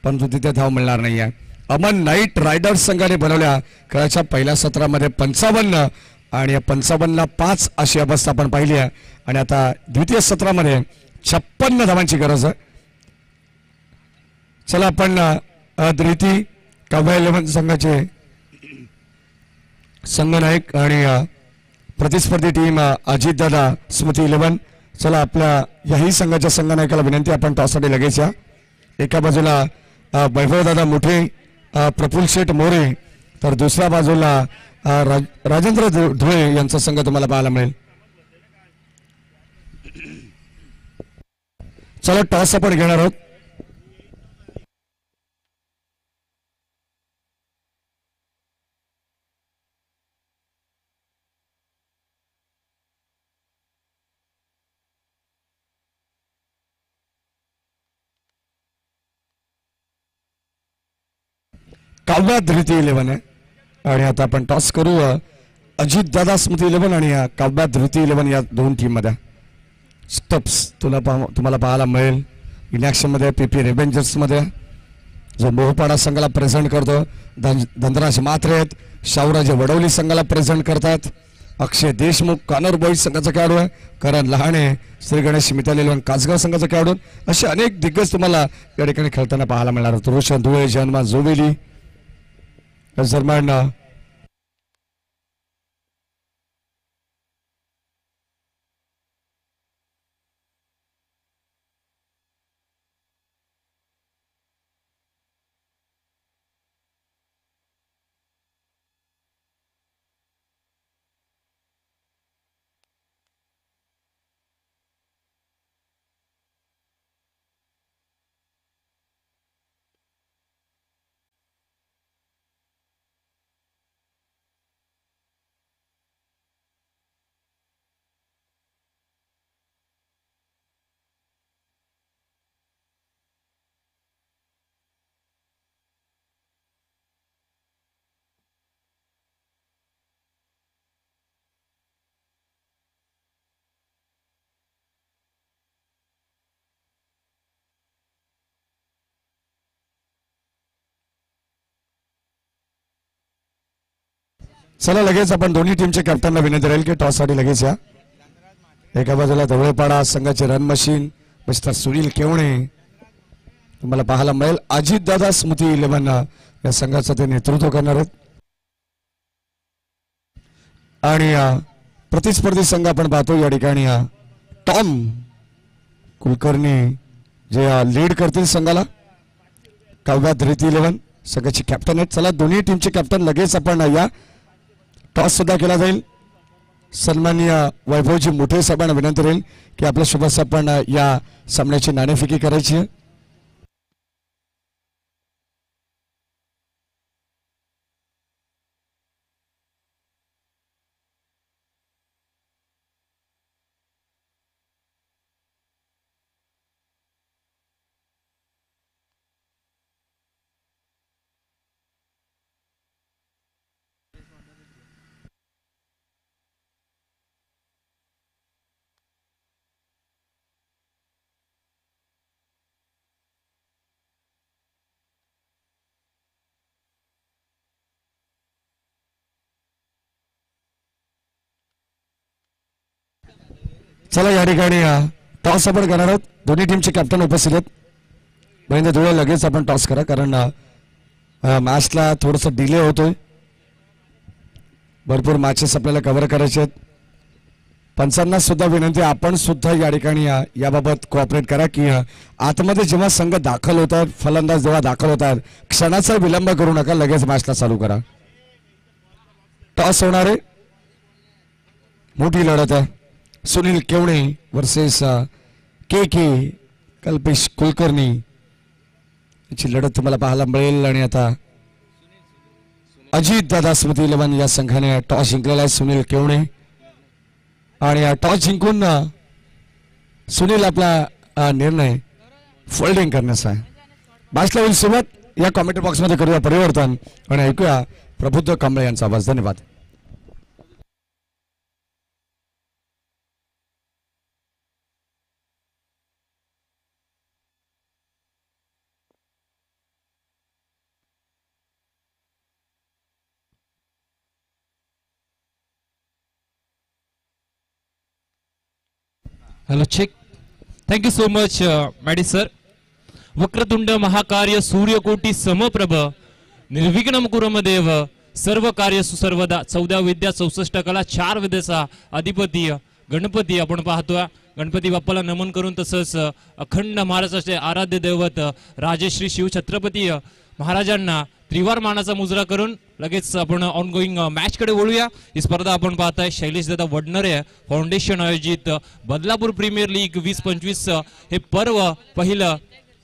परंतु तिथे धाव मिळणार नाहीये. अमन नाईट रायडर्स संघाने बनवल्या खेळाच्या पहिल्या सत्रामध्ये 55 आणि या 55ला 5 अशी अवस्था आपण पाहिली आहे. आणि आता द्वितीय सत्रामध्ये 56 धावांची गरज आहे. चला आपण धृती काव्या 11 संघाचे संघनायक आणि प्रतिस्पर्धी टीम अजितदादा स्मृती 11. चला आपल्या याही संघाच्या संघनायकाला विनंती आपण टॉससाठी लगेच या. एका बाजूला वैभवदादा मोठे प्रफुल्ल शेठ मोरे तर दुसऱ्या बाजूला राजेंद्र धुळे यांचा संघ तुम्हाला पाहायला मिळेल. चला टॉस आपण घेणार आहोत. काव्या धृती 11 आहे आणि आता आपण टॉस करू. अजित दादा स्मृती 11 आणि काव्या धृती 11 या दोन टीम मध्ये. स्टप्स तुम्हाला पाहायला मिळेल इन ऍक्शन मध्ये. PP रेव्हेंजर्स मध्ये जो मोहपाडा संघाला प्रेझेंट करतो. धनराज मात्रे आहेत. शाहूराजे वडवली संघाला प्रेझेंट करतात. अक्षय देशमुख कानोर बॉईज संघाचा खेळाडू आहे. करण लहाणे श्री गणेश मिताली 11 कासगाव संघाचा खेळाडू. असे अनेक दिग्गज तुम्हाला या ठिकाणी खेळताना पाहायला मिळणार आहेत. रोशन धुळे जन्मा जोवेली दरम्यान चला लगेच आपण दोन्ही टीमच्या कॅप्टनला विनंती राहील की टॉस साठी लगेच या. एका बाजूला धवळेपाडा संघाचे रन मशीन मिस्टर सुनील केवणे तुम्हाला पाहायला मिळेल. अजितदादा स्मृती 11 या संघाचं ते नेतृत्व करणार आहेत. आणि प्रतिस्पर्धी संघ आपण पाहतो या ठिकाणी टॉम कुलकर्णी जे लीड करतील संघाला. काव्या धृती 11 संघाची कॅप्टन आहेत. चला दोन्ही टीमचे कॅप्टन लगेच आपण या. टॉस सुद्धा केला जाईल. सन्माननीय वैभवजी मोठे साहेबांना विनंती राहील की आपल्या सोबत आपण या सामन्याची नाणेफेकी करायची आहे. चला या ठिकाणी टॉस आपण करणार आहोत. दोन्ही टीमचे कॅप्टन उपस्थित आहेत. महेंद्र धुळे लगेच आपण टॉस करा, कारण मॅचला थोडंसं डिले होतोय. भरपूर मॅचेस आपल्याला कव्हर करायचे आहेत. पंचांना सुद्धा विनंती, आपण सुद्धा या ठिकाणी याबाबत कोऑपरेट करा की आतमध्ये जेव्हा संघ दाखल होत आहेत, फलंदाज जेव्हा दाखल होत आहेत, क्षणाचा विलंब करू नका, लगेच मॅचला चालू करा. टॉस होणार आहे. मोठी लढत आहे. सुनील केवणे वर्सेस के कल्पेश कुलकर्णी याची लढत तुम्हाला पाहायला मिळेल. आणि आता अजित दादा स्मृती 11 या संघाने टॉस जिंकलेला आहे. सुनील केवणे आणि टॉस जिंकून सुनील आपला निर्णय फोल्डिंग करण्याचा आहे. मॅचला होईल सुरुवात. या कॉमेंट बॉक्समध्ये करूया परिवर्तन आणि ऐकूया प्रबुद्ध कांबळे यांचा आवाज. धन्यवाद. Hello check. Thank you so much Maddy sir. वक्रतुंड महाकार्य सूर्यकोटी समप्रभ निर्विघ्नम कुरुमदेव सर्व कार्य सुसर्वदा. 14 विद्या 64 कला 4 विद्येचा अधिपती गणपती आपण पाहतोय. गणपती बाप्पाला नमन करून तसंच अखंड महाराष्ट्राचे आराध्य दैवत राजश्री शिवछत्रपती महाराजांना त्रिवार मानाचा मुजरा करून लगेच आपण ऑनगोईंग मॅच कडे वळूया. ही स्पर्धा आपण पाहताय शैलेश दादा वडनरे फाउंडेशन आयोजित बदलापूर प्रीमियर लीग 20-25 हे पर्व पहिलं.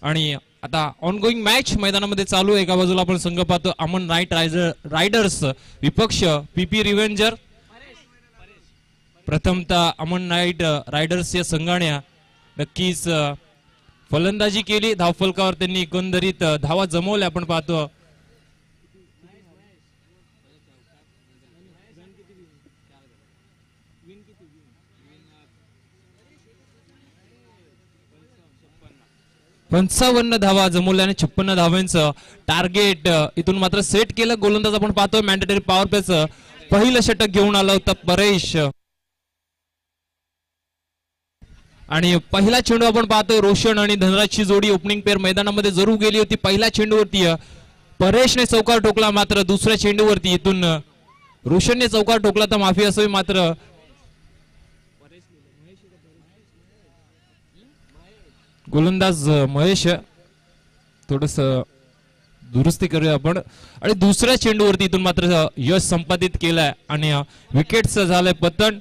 आणि आता ऑनगोईंग मॅच मैदानामध्ये चालू आहे. एका बाजूला आपण संघ पाहतो अमन नाईट रायडर्स विपक्ष पीपी रिव्हेंजर. प्रथमतः अमन नाईट रायडर्स या संघाने नक्कीच फलंदाजी केली. धावफलकावर त्यांनी एकंदरीत धावा जमवल्या आपण पाहतो. पंचावन्न धावा जमवल्याने 56 धावांचं टार्गेट इथून मात्र सेट केलं. गोलंदाज आपण पाहतोय मॅन्डेटरी पॉवर प्लेचं पहिलं षटक घेऊन आला होता परेश. आणि पहिला चेंडू आपण पाहतोय रोशन आणि धनराजची जोडी ओपनिंग पेअर मैदानामध्ये जरूर गेली होती. पहिल्या चेंडूवरती परेशने चौकार ठोकला, मात्र दुसऱ्या चेंडूवरती इथून रोशनने चौकार ठोकला तर माफी असावी. मात्र गोलंदाज महेश थोडस दुरुस्ती करूया आपण. आणि दुसऱ्या चेंडूवरती इथून मात्र यश संपादित केलाय आणि विकेट्स झालंय पतन.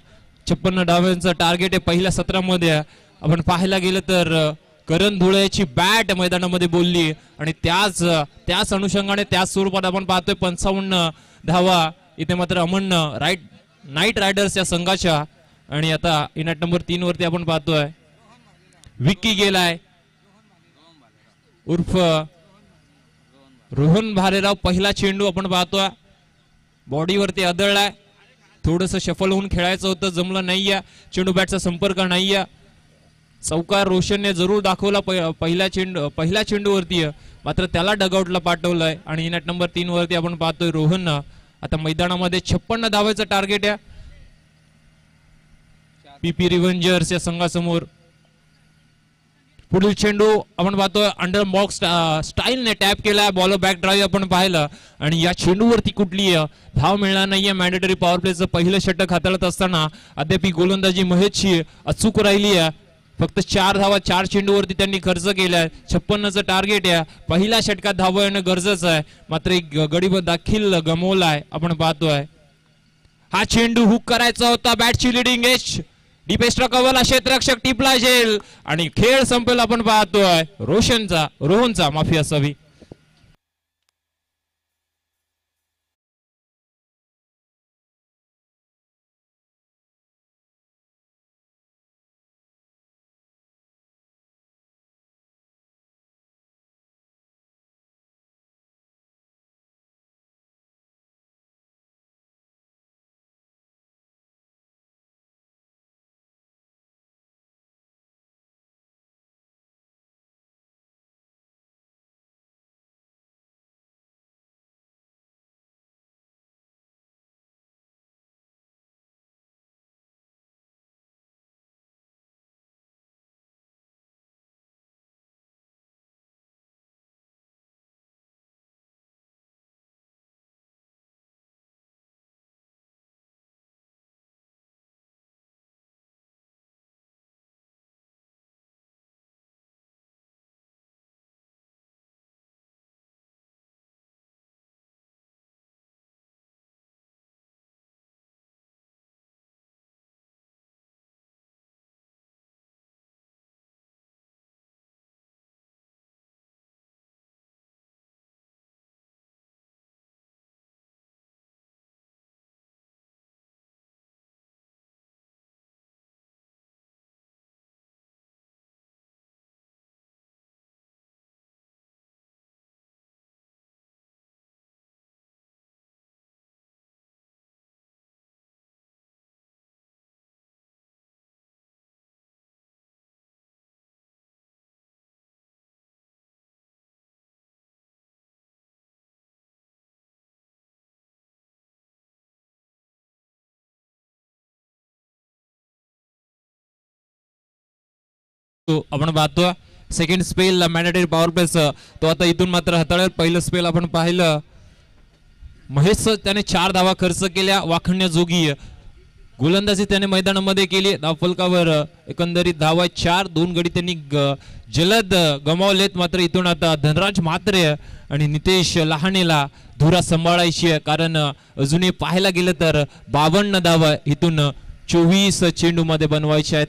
56 धावांचं टार्गेट आहे पहिल्या सत्रामध्ये. आपण पाहायला गेलं तर करण धुळेची बॅट मैदानामध्ये बोलली आणि त्याच अनुषंगाने त्याच स्वरूपात आपण पाहतोय 55 धावा इथे मात्र अमन नाईट रायडर्स या संघाच्या. आणि आता इनॅट नंबर 3 वरती आपण पाहतोय विक्की गेलाय उर्फ रोहन भालेराव. पहिला चेंडू आपण पाहतोय बॉडीवरती आदळलाय. थोडस शफल होऊन खेळायचं होतं, जमलं नाहीये. चेंडू बॅटचा संपर्क नाहीये. चौकार रोशनने जरूर दाखवला पहिल्या चेंडूवरती, मात्र त्याला डगआउटला पाठवलंय. आणि इनॅट नंबर 3 वरती आपण पाहतोय रोहन. आता मैदानामध्ये 56 धावांचं टार्गेट आहे पीपी रिव्हेंजर्स या संघासमोर. पुढील चेंडू आपण पाहतोय अंडर बॉक्स स्टाईलने टॅप केला. बॉल बॅक ड्राईव्ह आपण पाहिलं आणि या चेंडूवरती कुठली धाव मिळणार नाहीये. मॅन्डेटरी पॉवर प्लेचं पहिलं षटक हाताळत असताना अद्याप गोलंदाजी महेशची अचूक राहिली आहे. फक्त 4 धावा 4 चेंडूवरती त्यांनी खर्च केलाय. 56चं टार्गेट आहे. पहिल्या षटकात धावा येणं गरजेचं आहे, मात्र एक गडी दाखील गमवलाय आपण पाहतोय. हा चेंडू हुक करायचा होता. बॅटची लिडिंग एज डीपेस्ट्रा कवला क्षेत्ररक्षक टिपला जेल आणि खेळ संपेल आपण पाहतोय रोहनचा माफी असावी. आपण पाहतो second spell mandatory power place तो आता इथून मात्र हाताळेल. पहिलं स्पेल आपण पाहिलं महेश त्याने 4 धावा खर्च केल्या वाखण्याजोगी. गोलंदाजी त्याने मैदानामध्ये केली. धावफलकावर एकंदरीत धावा 4. 2 गडी त्यांनी जलद गमावलेत. मात्र इथून आता धनराज म्हात्रे आणि नितेश लहानेला धुरा सांभाळायची आहे, कारण अजूनही पाहायला गेलं तर 52 धावा इथून 24 चेंडू मध्ये बनवायचे आहेत.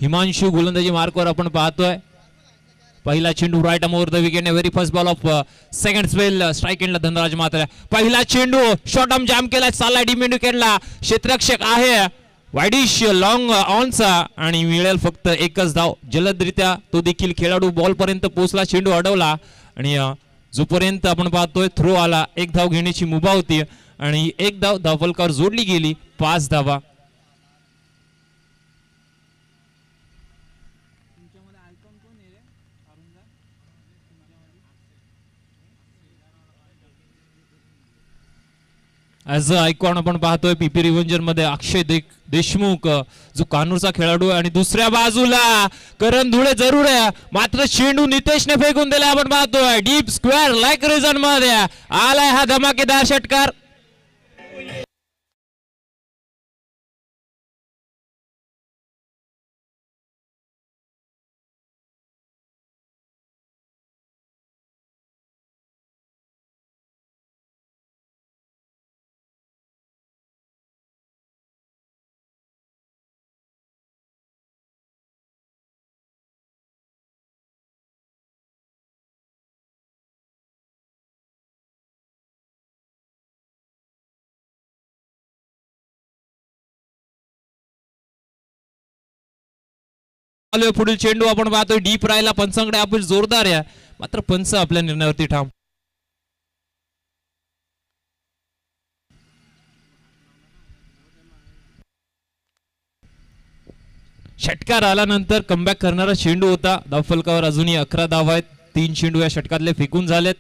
हिमांशू गोलंदाजी मार्कवर आपण पाहतोय. पहिला चेंडू right arm over the wicket. Very first ball of second spell strike एंडला धनराज म्हात्रे. पहिला चेंडू शॉर्ट आर्म जॅम केला. चालला डीप विकेटला. क्षेत्ररक्षक आहे वाईडिश लॉंग ऑनचा आणि मिळेल फक्त एकच धाव. जलदरित्या तो देखील खेळाडू बॉल पर्यंत पोहोचला. चेंडू अडवला आणि जोपर्यंत आपण पाहतोय थ्रो आला 1 धाव घेण्याची मुभा होती आणि 1 धाव धावफलकावर जोडली गेली. 5 धावा. ऍज अ आयकॉन आपण पाहतोय पीपी रिव्हेंजर मध्ये अक्षय देशमुख जो कानूरचा खेळाडू आणि दुसऱ्या बाजूला करण धुळे जरूर आहे. मात्र चेंडू नितेशने फेकून दिला. आपण पाहतोय डीप स्क्वेअर लाईक रिझन मध्ये आलाय हा धमाकेदार षटकार. पुढील चेंडू आपण पाहतोय डीप राहिला. पंचांकडे अपील जोरदार आहे, मात्र पंच आपल्या निर्णयावरती ठाम. षटकार आल्यानंतर कमबॅक करणारा चेंडू होता. धावफलकावर अजूनही 11 धावा आहेत. 3 चेंडू या षटकातले फेकून झालेत.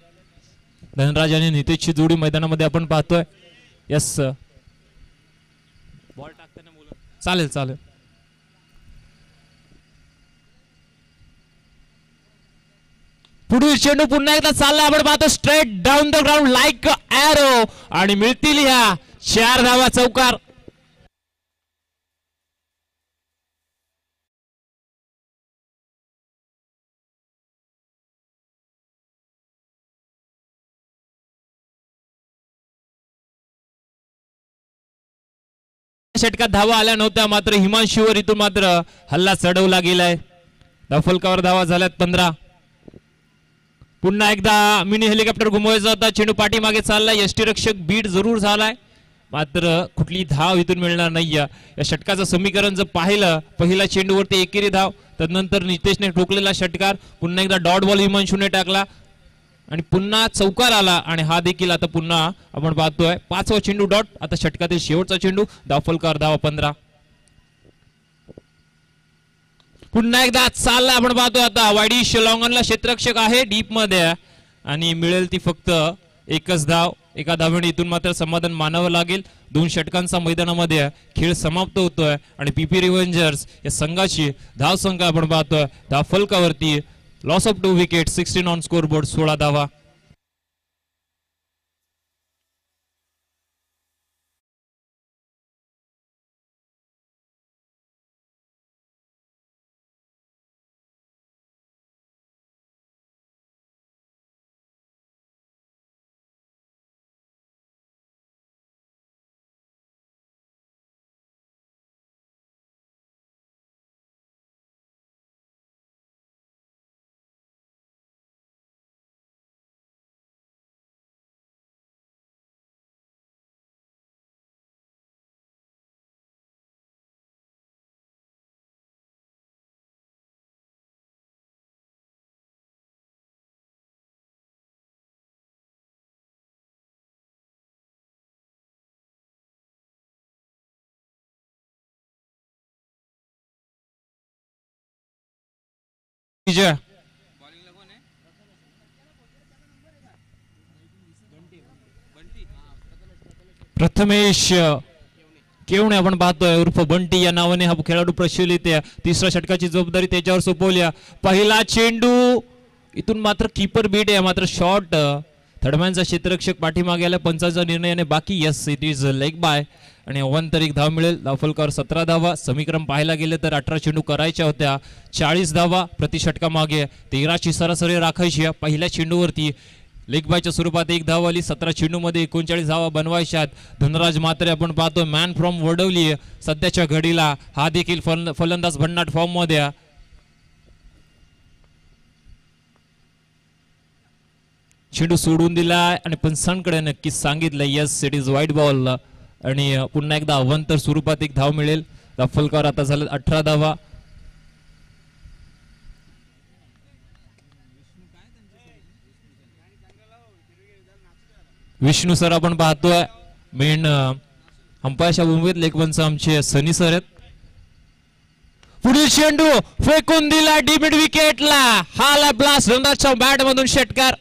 धनराज आणि नितेशची जोडी मैदानामध्ये आपण पाहतोय. यस बॉल टाकताना चालेल चालेल. पुढील चेंडू पुन्हा एकदा चालला. आपण पाहतो straight down the ground like arrow आणि मिळतील ह्या 4 धावा. चौकार. षटकात धावा आल्या नव्हत्या, मात्र हिमांशूवर इथून मात्र हल्ला चढवला गेलाय. धावफलकावर धावा झाल्यात 15. पुन्हा एकदा मिनी हेलिकॉप्टर घुमवायचा होता. चेंडू पाठीमागे चाललाय. यष्टीरक्षक बीट जरूर झालाय, मात्र कुठली धाव इथून मिळणार नाही. या षटकाचं समीकरण जर पाहिलं, पहिला चेंडूवरती एकेरी धाव, तदनंतर नितेशने ठोकलेला षटकार, पुन्हा एकदा डॉट बॉल हिमांशूने टाकला आणि पुन्हा चौकार आला आणि हा देखील आता पुन्हा आपण पाहतोय 5वा चेंडू डॉट. आता षटकातील शेवटचा चेंडू. धावफलकावर धावा 15. पुन्हा एकदा चालला. आपण पाहतो आता वाईडिश लॉंगनला क्षेत्ररक्षक आहे डीप मध्ये आणि मिळेल ती फक्त एकच धाव. एका धावेने इथून मात्र समाधान मानावं लागेल. 2 षटकांचा मैदानामध्ये खेळ समाप्त होतोय आणि पीपी रिव्हेंजर्स या संघाची धाव संख्या आपण पाहतोय धावफलकावरती loss of 2 wicket. 16 on scoreboard. 16 धावा. प्रथमेश केवणे आपण पाहतोय उर्फ बंटी या नावाने हा खेळाडू प्रशिक्षित आहे. तिसऱ्या षटकाची जबाबदारी त्याच्यावर सोपवली. पहिला चेंडू इथून मात्र कीपर बीट आहे, मात्र शॉट थर्डमॅनचा क्षेत्ररक्षक पाठीमागे आला. पंचाचा निर्णयाने बाकी. Yes, it is leg bye आणि अवांतर एक धाव मिळेल. धावफलकावर 17 धावा. समीकरण पाहायला गेले तर 18 चेंडू करायच्या होत्या. 40 धावा प्रति षटकामागे 13ची सरासरी राखायची. पहिल्या चेंडूवरती लेग बायच्या स्वरूपात एक धाव आली. 17 चेंडूमध्ये 39 धावा बनवायच्यात. धनराज मात्रे आपण पाहतो मॅन फ्रॉम वडवली सध्याच्या घडीला. हा देखील फलंदाज भन्नाट फॉर्म मध्ये. चेंडू सोडून दिलाय आणि पंचांकडे नक्कीच सांगितलं यस इट इज वाईट बॉल आणि पुन्हा एकदा अवांतर स्वरूपात एक धाव मिळेल. धावफलकावर आता झालं 18 धावा. विष्णू सर आपण पाहतोय मेन अंपायरच्या भूमिकेत. लेखवंच आमचे सनी सर आहेत. पुढील चेंडू फेकून दिला डीमिड विकेटला. हाला ब्लास्ट धनराजच्या बॅट मधून षटकार.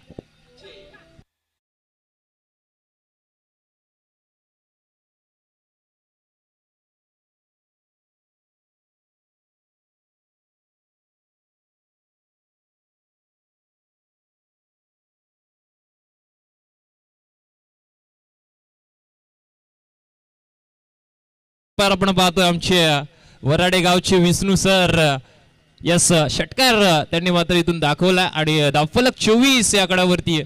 आपण पाहतोय आमचे वराडे गावचे विष्णू सर. यस, षटकार त्यांनी मात्र इथून दाखवला आणि धावफलक 24 या आकड्यावरती.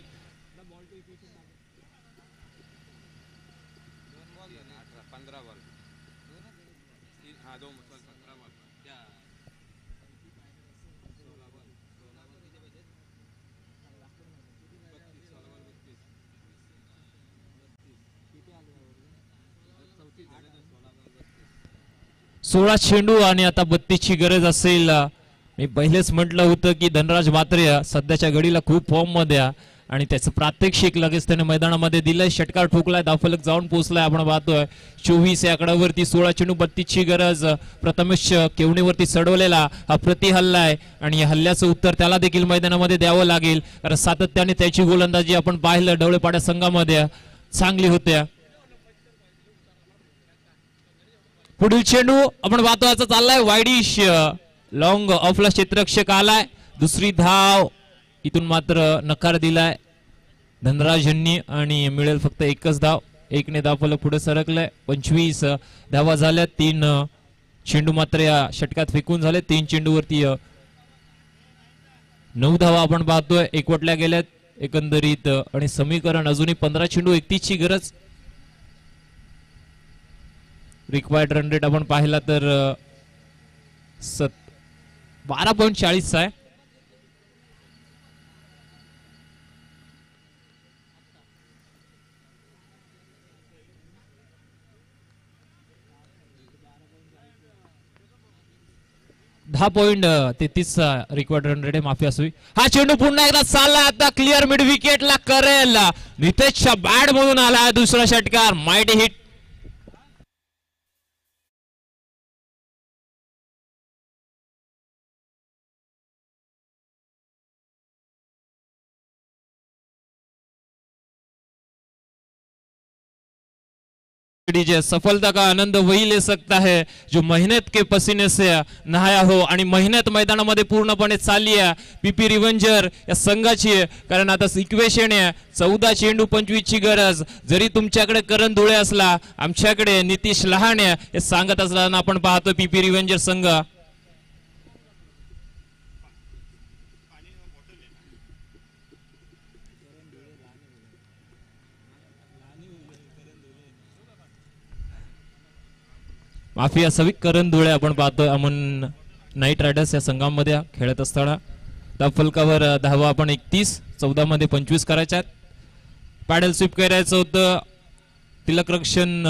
सोळा चेंडू आणि आता 32ची गरज असेल. मी पहिलेच म्हटलं होतं की धनराज मात्रे सध्याच्या घडीला खूप फॉर्म मध्ये आणि त्याचं प्रात्यक्षिक लगेच त्याने मैदानामध्ये दिलंय. षटकार ठोकलाय. धावफलक जाऊन पोहोचलाय. आपण पाहतोय 24 या आकड्यावरती. 16 चेंडू 32ची गरज. प्रथमेश केवणीवरती चढवलेला हा प्रति हल्ला आहे आणि या हल्ल्याचं उत्तर त्याला देखील मैदानामध्ये द्यावं लागेल कारण सातत्याने त्याची गोलंदाजी आपण पाहिलं ढवळेपाड्या संघामध्ये चांगली होत्या. पुढील चेंडू आपण पाहतो याचा चाललाय वाईडिश. लॉंग ऑफला क्षेत्ररक्षक आलाय. दुसरी धाव इथून मात्र नकार दिलाय धनराज यांनी आणि मिळेल फक्त एकच धाव. एकने धावफलक पुढे सरकलाय. 25 धावा झाल्या. 3 चेंडू मात्र या षटकात फेकून झाले. 3 चेंडूवरती 9 धावा आपण पाहतोय एकवटल्या गेल्यात एकंदरीत आणि समीकरण अजूनही 15 चेंडू 31ची गरज. रिक्वायर्ड रन रेट आपण पाहिला तर 12.40 आहे. .33 रिक्वायर्ड रन रेट आहे. माफी असावी. हा चेंडू पुन्हा एकदा चालला. आता क्लिअर मिड विकेटला करेल. नितेशच्या बॅट मधून आला दुसरा षटकार. Mighty hit. सफलता का आनंद वही ले सकता है जो मेहनत के पसीने से नहाया हो आणि मेहनत मैदानामध्ये पूर्णपणे चालली आहे पीपी रिव्हेंजर या संघाची. कारण आता इक्वेशन आहे 14 चेंडू 25 ची गरज. जरी तुमच्याकडे करण धुळे असला आमच्याकडे नितीश लहाने हे सांगत असताना आपण पाहतो पीपी रिव्हेंजर संघ. माफी असावी. करण धुळे आपण पाहतोय अमन नाईट रायडर्स या संघामध्ये खेळत असताना. धावफलकावर धावा आपण 31. 14 मध्ये 25 करायच्या आहेत. पॅडल स्वीप करायचं होतं. तिलकरक्षण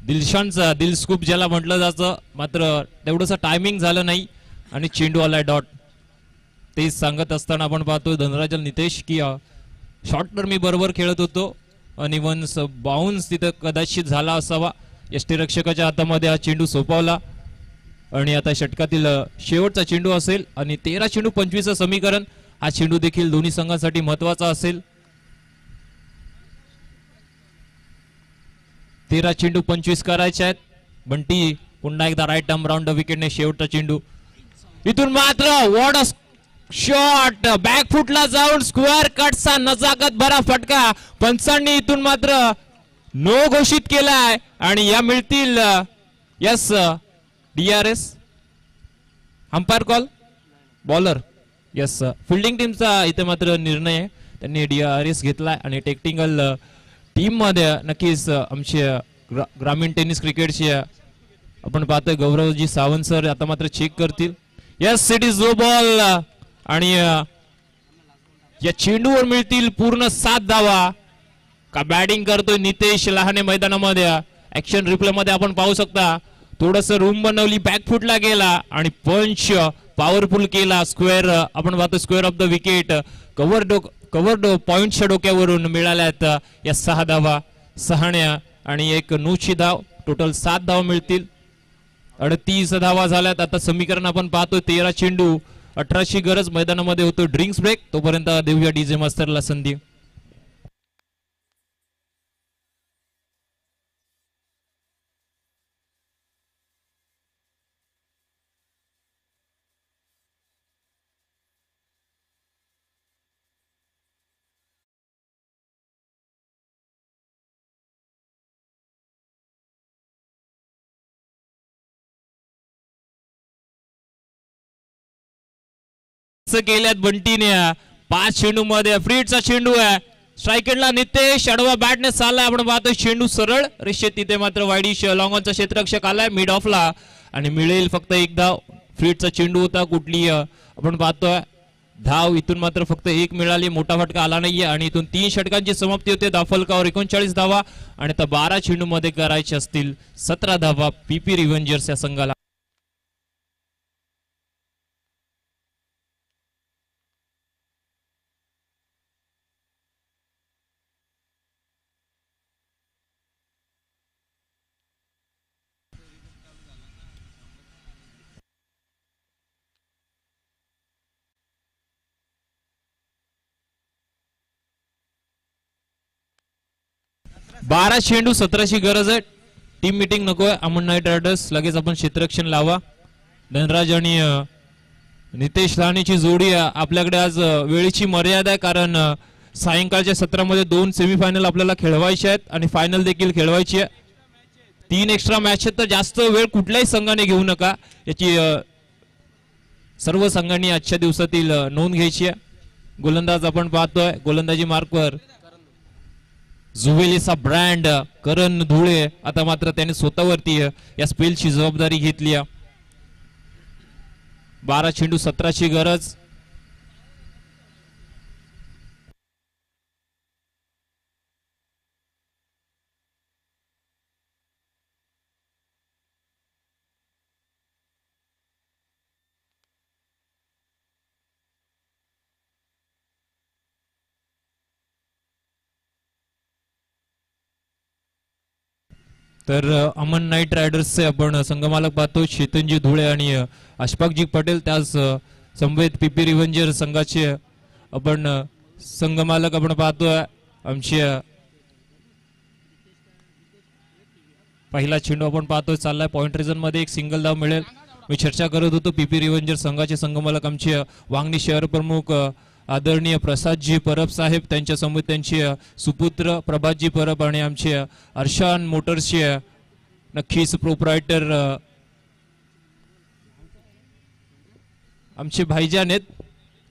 दिलशानचा दिल स्कूप ज्याला म्हटलं जातं मात्र तेवढंसं टायमिंग झालं नाही आणि चेंडू आलाय डॉट. ते सांगत असताना आपण पाहतोय धनराजल नितेश की शॉर्ट तर मी बरोबर खेळत होतो आणि वन्स बाउन्स तिथं कदाचित झाला असावा. यष्टीरक्षकाच्या हातामध्ये हा चेंडू सोपवला आणि आता षटकातील शेवटचा चेंडू असेल आणि 13 चेंडू 25 समीकरण. हा चेंडू देखील दोन्ही संघांसाठी महत्वाचा असेल. 13 चेंडू 25 करायचे आहेत. बंटी पुन्हा एकदा राईट आर्म राऊंड द विकेटने शेवटचा चेंडू इथून मात्र वॉट अ शॉट बॅकफुटला जाऊन स्क्वेअर कटचा नजाकत भरा फटका पंचांनी इथून मात्र नो घोषित केलाय आणि या मिळतील yes DRS umpire call bowler yes fielding टीमचा इथे मात्र निर्णय आहे त्यांनी DRS घेतलाय आणि टेक्निकल टीम मध्ये नक्कीच आमचे ग्रामीण टेनिस क्रिकेटचे आपण पाहतोय गौरवजी सावंत सर आता मात्र चेक करतील yes it is no ball आणि या चेंडूवर मिळतील पूर्ण 7 धावा का बॅटिंग करतोय नितेश लहाने मैदानामध्ये ऍक्शन रिप्ले मध्ये आपण पाहू शकता थोडस रूम बनवली बॅकफुटला गेला आणि पंच पॉवरफुल केला स्क्वेअर आपण पाहतो square of the wicket cover पॉइंटच्या डोक्यावरून मिळाल्यात या 6 धावा सहाण्या आणि एक नूची धाव टोटल 7 धावा मिळतील 38 धावा झाल्यात आता समीकरण आपण पाहतो 13 चेंडू 18ची गरज मैदानामध्ये होतो ड्रिंक्स ब्रेक तोपर्यंत देऊया डीजे मास्टरला संधी केल्यात बंटीने 5 चेंडू मध्ये फ्रीडचा चेंडू आहे स्ट्रायकेटला नितेश आडवा बॅटने चाललाय आपण पाहतोय चेंडू सरळ रेषेत तिथे मात्र वाईडिश लॉंगॉनचा क्षेत्ररक्षक आलाय मिड ऑफला आणि मिळेल फक्त एक धाव फ्रीडचा चेंडू होता कुठली आपण पाहतोय धाव इथून मात्र फक्त एक मिळाली मोठा फटका आला नाहीये आणि इथून 3 षटकांची समाप्ती होते धावफलकावर 39 धावा आणि आता 12 चेंडू मध्ये करायचे असतील 17 धावा PP रिव्हेंजर्स या संघाला बारा चेंडू 17ची गरज आहे टीम मीटिंग नकोय अमन नाईट रायडर्स लगेच आपण क्षेत्ररक्षण लावा धनराज आणि नितेश राणेची जोडी आपल्याकडे आज वेळेची मर्यादा आहे कारण सायंकाळच्या सत्रामध्ये 2 सेमीफायनल आपल्याला खेळवायचे आहेत आणि फायनल देखील खेळवायची आहे 3 एक्स्ट्रा मॅच आहेत तर जास्त वेळ कुठल्याही संघाने घेऊ नका याची सर्व संघांनी आजच्या दिवसातील नोंद घ्यायची आहे गोलंदाज आपण पाहतोय गोलंदाजी मार्कवर जुवेलीचा ब्रँड करण धुळे आता मात्र त्याने स्वतःवरती या स्पेलची जबाबदारी घेतली 12 चेंडू 17ची गरज तर अमन नाईट रायडर्सचे आपण संघमालक पाहतो चेतनजी धुळे आणि अशफाकजी पटेल त्याच संवेद PP रिव्हेंजर संघाचे आपण संघमालक आपण पाहतोय आमचे पहिला चेंडू आपण पाहतोय चाललाय पॉइंट रिझन मध्ये एक सिंगल धाव मिळेल मी चर्चा करत होतो PP रिव्हेंजर संघाचे संघमालक आमचे वांगणी शहर प्रमुख आदरणीय प्रसादजी परब साहेब त्यांच्या समोर त्यांचे सुपुत्र प्रभातजी परब आणि आमचे अर्शान मोटर्सचे नक्कीच प्रोप्रायटर आमचे भाईजान आहेत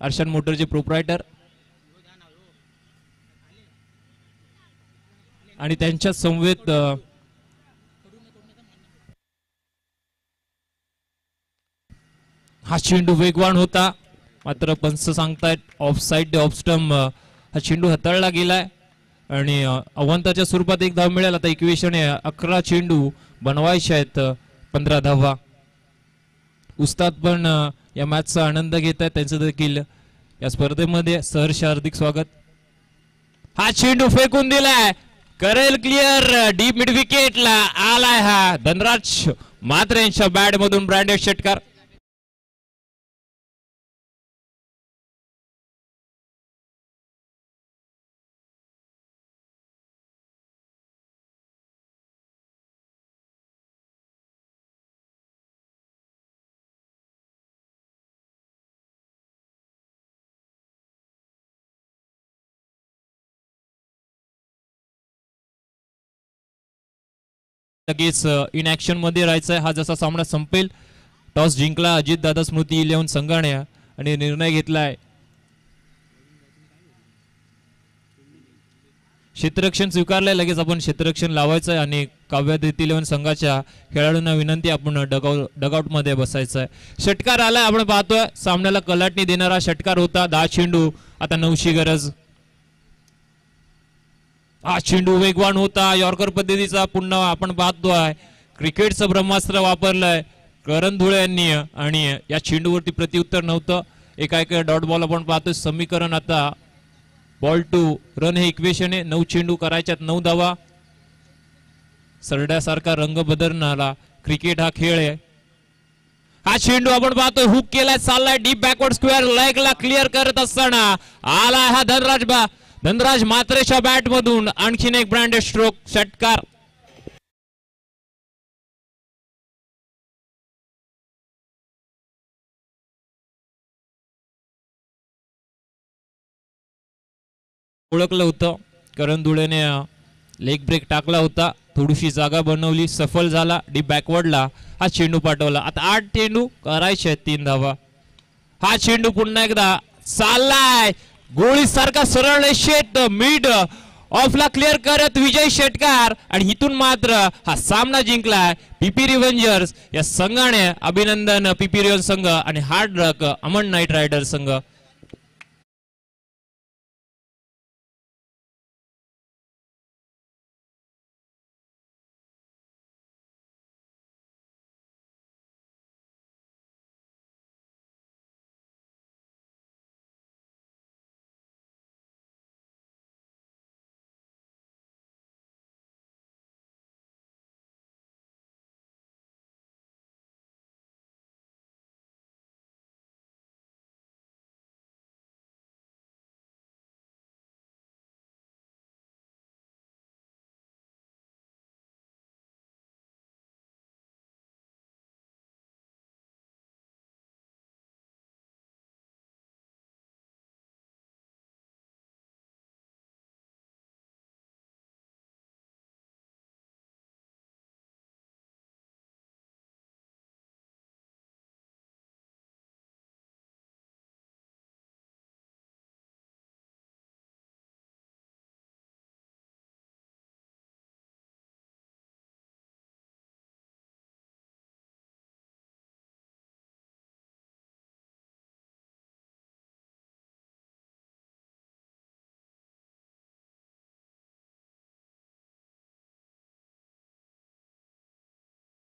अर्शान मोटरचे प्रोप्रायटर आणि त्यांच्या समवेत हा चेंडू वेगवान होता मात्र पंच सांगतायत ऑफ साइड ऑफ स्टंप हा चेंडू हाताळला गेलाय आणि अवंताच्या स्वरूपात एक धाव मिळेल आता इक्वेशने 11 चेंडू बनवायचे आहेत 15 धावा उस्ताद पण या मॅचचा आनंद घेत आहेत त्यांचं देखील या स्पर्धेमध्ये सहर्ष हार्दिक स्वागत हा चेंडू फेकून दिलाय करेल क्लिअर डीप मिड विकेटला आलाय हा धनराज मात्र यांच्या बॅट मधून ब्रँडेड षटकार लगेच इन ऍक्शन मध्ये राहायचंय. हा जसा सामना संपेल टॉस जिंकला अजित दादा स्मृती 11 संघाने आणि निर्णय घेतलाय क्षेत्ररक्षण स्वीकारलंय. लगेच आपण क्षेत्ररक्षण लावायचंय आणि काव्यादिती 11 संघाच्या खेळाडूंना विनंती आपण डगआउट मध्ये बसायचंय. षटकार आलाय आपण पाहतोय सामन्याला कलाटणी देणारा षटकार होता. 10 चेंडू आता 9ची गरज. हा चेंडू वेगवान होता यॉर्कर पद्धतीचा. पुन्हा आपण पाहतोय क्रिकेटचं ब्रह्मास्त्र वापरलंय करण धुळे यांनी आणि या चेंडूवरती प्रत्युत्तर नव्हतं. एका डॉट बॉल आपण पाहतोय. समीकरण आता बॉल टू रन हे इक्वेशन आहे. 9 चेंडू करायच्यात 9 धावा. सरड्यासारखा रंग बदलणारा क्रिकेट हा खेळ आहे. हा चेंडू आपण पाहतोय हुक केलाय चाललाय डीप बॅकवर्ड स्क्वेअर लेगला क्लिअर करत असताना आला हा धनराज मात्रेच्या बॅट मधून आणखीन एक ब्रँडेड स्ट्रोक षटकार. ओळखलं होतं करण धुळेने लेग ब्रेक टाकला होता. थोडीशी जागा बनवली सफल झाला. डीप बॅकवर्डला हा चेंडू पाठवला. आता 8 चेंडू करायचे 3 धावा. हा चेंडू पुन्हा एकदा चाललाय गोळी सारखा सरळ रेषेत मिड ऑफला क्लिअर करत विजय षटकार आणि इथून मात्र हा सामना जिंकलाय पीपी रिव्हेंजर्स या संघाने. अभिनंदन पीपी रिव्हेंजर्स संघ आणि hard rock Aman knight rider संघ.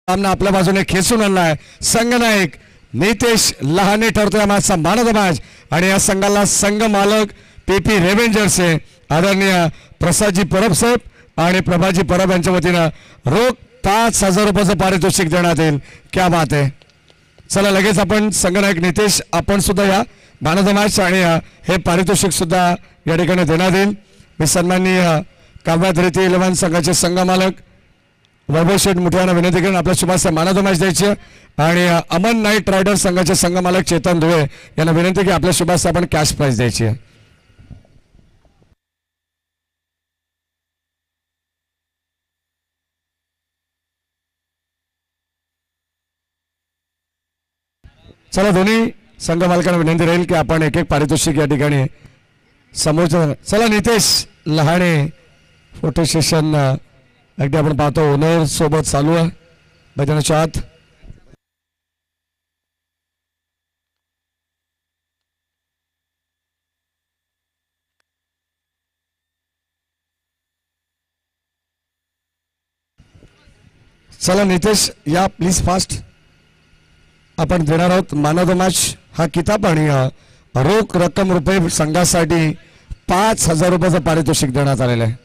सामना आपल्या बाजूने खेचून आणलाय संघनायक नितेश लहाने ठरतोय माझा मॅन ऑफ द मॅच. आणि या संघाला संघ मालक पीपी रेव्हेंजर्सचे आदरणीय प्रसादजी परब साहेब आणि प्रभाजी परब यांच्या वतीनं रोख 5,000 रुपयाचं पारितोषिक देण्यात येईल. क्या बात आहे. चला लगेच आपण संघनायक नितेश आपण सुद्धा या मॅन ऑफ द मॅच आणि हे पारितोषिक सुद्धा या ठिकाणी देण्यात येईल. मी सन्माननीय काव्याधरिती 11 संघाचे संघ मालक वैभव शेठ मुठियांना विनंती करून आपल्या शुभास मॅन ऑफ द मॅच द्यायची आणि अमन नाईट रायडर संघाचे संघ मालक चेतन धुळे यांना विनंती की आपल्या शुभास आपण कॅश प्राइज द्यायची आहे. चला दोन्ही संघ मालकांना विनंती राहील की आपण एक एक पारितोषिक या ठिकाणी समोरच्या. चला नितेश लहाने फोटो सेशन अगदी आपण पाहतो ओनर सोबत चालू आहे मैदानाच्या आत. चला नितेश या प्लीज फास्ट. आपण देणार आहोत मॅन ऑफ द मॅच हा किताब आणि रोख रक्कम रुपये संघासाठी 5,000 रुपयाचं पारितोषिक देण्यात आलेलं आहे.